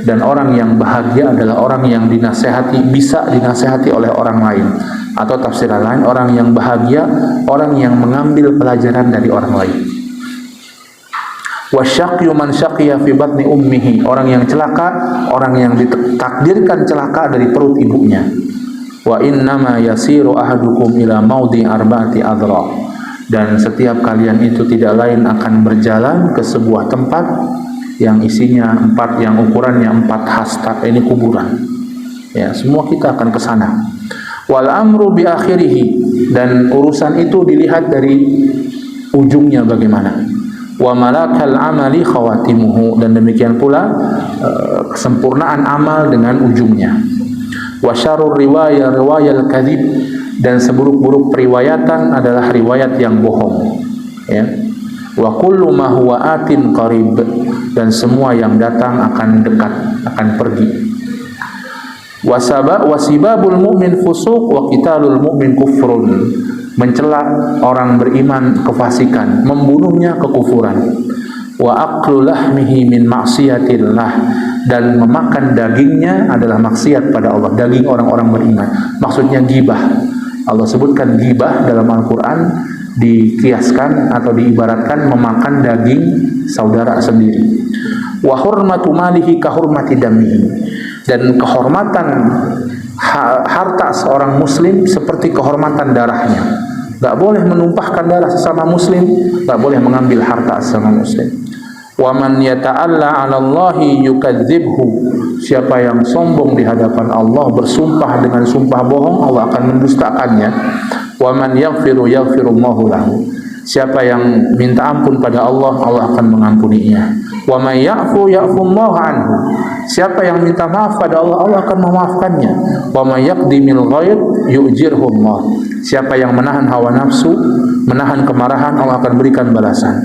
S1: dan orang yang bahagia adalah orang yang dinasehati, bisa dinasehati oleh orang lain, atau tafsiran lain, orang yang bahagia orang yang mengambil pelajaran dari orang lain. Wasyaqyu man syaqiya fi batni ummihi, orang yang celaka, orang yang ditakdirkan celaka dari perut ibunya. Wa innama yasiru ahadukum ila maudi arba'ati adra, dan setiap kalian itu tidak lain akan berjalan ke sebuah tempat yang isinya 4, yang ukurannya 4 hasta, ini kuburan. Ya, semua kita akan ke sana. Wal amru bi akhirih, dan urusan itu dilihat dari ujungnya bagaimana. Wa malakal amali khawatimuhu, dan demikian pula kesempurnaan amal dengan ujungnya. Wa syarrur riwayah riwayal kadzib, dan seburuk-buruk periwayatan adalah riwayat yang bohong ya. Wa kullu ma huwa atin qarib, dan semua yang datang akan dekat, akan pergi. Wasibabul mu'min fusuq wa qitalul mu'min kufrun, mencela orang beriman kefasikan, membunuhnya kekufuran. Wa aqlu lahmihi min maksiatillah, dan memakan dagingnya adalah maksiat pada Allah, daging orang-orang beriman, maksudnya ghibah. Allah sebutkan ghibah dalam Al-Quran, dikiaskan atau diibaratkan memakan daging saudara sendiri. Wa hurmatu malihi ka hurmati damihi, dan kehormatan harta seorang muslim seperti kehormatan darahnya. Gak boleh menumpahkan darah sesama muslim, gak boleh mengambil harta sesama muslim. Wa man yata'alla 'ala Allahi yukadzibhu, siapa yang sombong di hadapan Allah, bersumpah dengan sumpah bohong, Allah akan mendustakannya. Wa man yaghfiru yaghfirullahu lahu, siapa yang minta ampun pada Allah, Allah akan mengampuninya. Wa may ya'fu ya'fullahu anhu, siapa yang minta maaf pada Allah, Allah akan memaafkannya. Wa may yaqdimil ghaid yu'jirhu Allah, siapa yang menahan hawa nafsu, menahan kemarahan, Allah akan berikan balasan.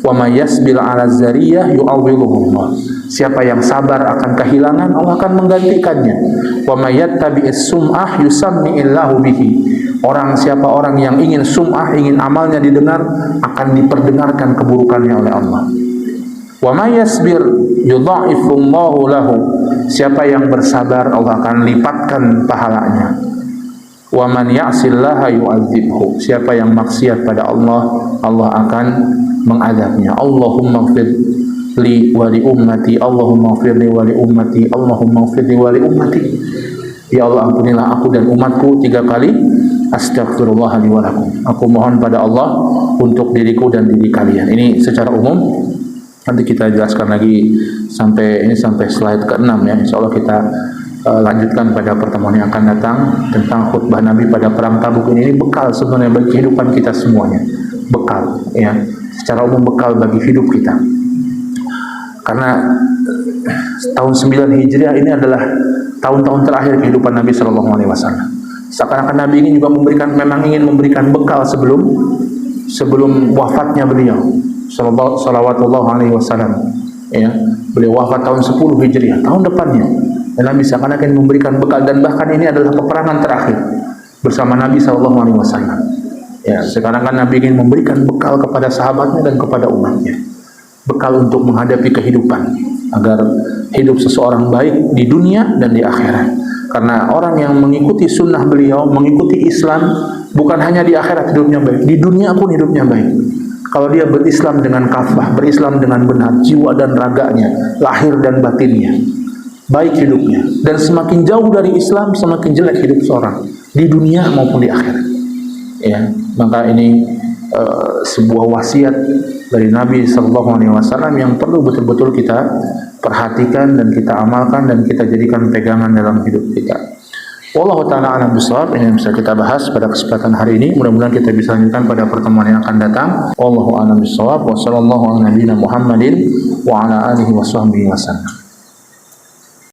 S1: Wa may yasbil 'ala zariyah yu'awwiluhu Allah, siapa yang sabar akan kehilangan, Allah akan menggantikannya. Wa may yattabi'is sum'ah yusammi'illahu bihi, siapa orang yang ingin sum'ah, ingin amalnya didengar, akan diperdengarkan keburukannya oleh Allah. Wa may yasbir yudha'ifullahu lahu, siapa yang bersabar, Allah akan lipatkan pahalanya. Wa man ya'sillaha yu'adzibhu. Siapa yang maksiat pada Allah, Allah akan mengadabnya. Allahumma ighfir li wa li ummati, Allahumma ighfir li wa li ummati, Allahumma ighfir li wa li ummati. Ya Allah, ampunilah aku dan umatku 3 kali. Astaghfirullah li wa lakum. Aku mohon pada Allah untuk diriku dan diri kalian. Ini secara umum. Nanti kita jelaskan lagi sampai slide ke-6 ya. Insyaallah kita lanjutkan pada pertemuan yang akan datang tentang khutbah Nabi pada perang Tabuk ini bekal sebenarnya bagi kehidupan kita semuanya. Bekal ya. Secara umum bekal bagi hidup kita. Karena tahun 9 Hijriah ini adalah tahun-tahun terakhir kehidupan Nabi sallallahu alaihi wasallam. Seakan-akan Nabi ini juga ingin memberikan bekal sebelum wafatnya beliau sallallahu alaihi wasallam. Ya, beliau wafat tahun 10 Hijriah, tahun depannya. Dan Nabi seakan-akan memberikan bekal, dan bahkan ini adalah peperangan terakhir bersama Nabi sallallahu alaihi wasallam. Ya, sekarang kan Nabi ingin memberikan bekal kepada sahabatnya dan kepada umatnya. Bekal untuk menghadapi kehidupan agar hidup seseorang baik di dunia dan di akhirat. Karena orang yang mengikuti sunnah beliau, mengikuti Islam, bukan hanya di akhirat hidupnya baik, di dunia pun hidupnya baik. Kalau dia berislam dengan kafah, berislam dengan benar, jiwa dan raganya, lahir dan batinnya, baik hidupnya. Dan semakin jauh dari Islam, semakin jelek hidup seorang di dunia maupun di akhirat. Ya, maka ini sebuah wasiat dari Nabi sallallahu alaihi wasallam yang perlu betul-betul kita perhatikan dan kita amalkan dan kita jadikan pegangan dalam hidup kita. Wallahu ta'ala a'lam bishawab. Ini yang bisa kita bahas pada kesempatan hari ini. Mudah-mudahan kita bisa lanjutkan pada pertemuan yang akan datang. Wallahu a'lam bishawab. Wa sallallahu ala nabiyyina Muhammadin wa ala alihi wa sahbihi wasallam.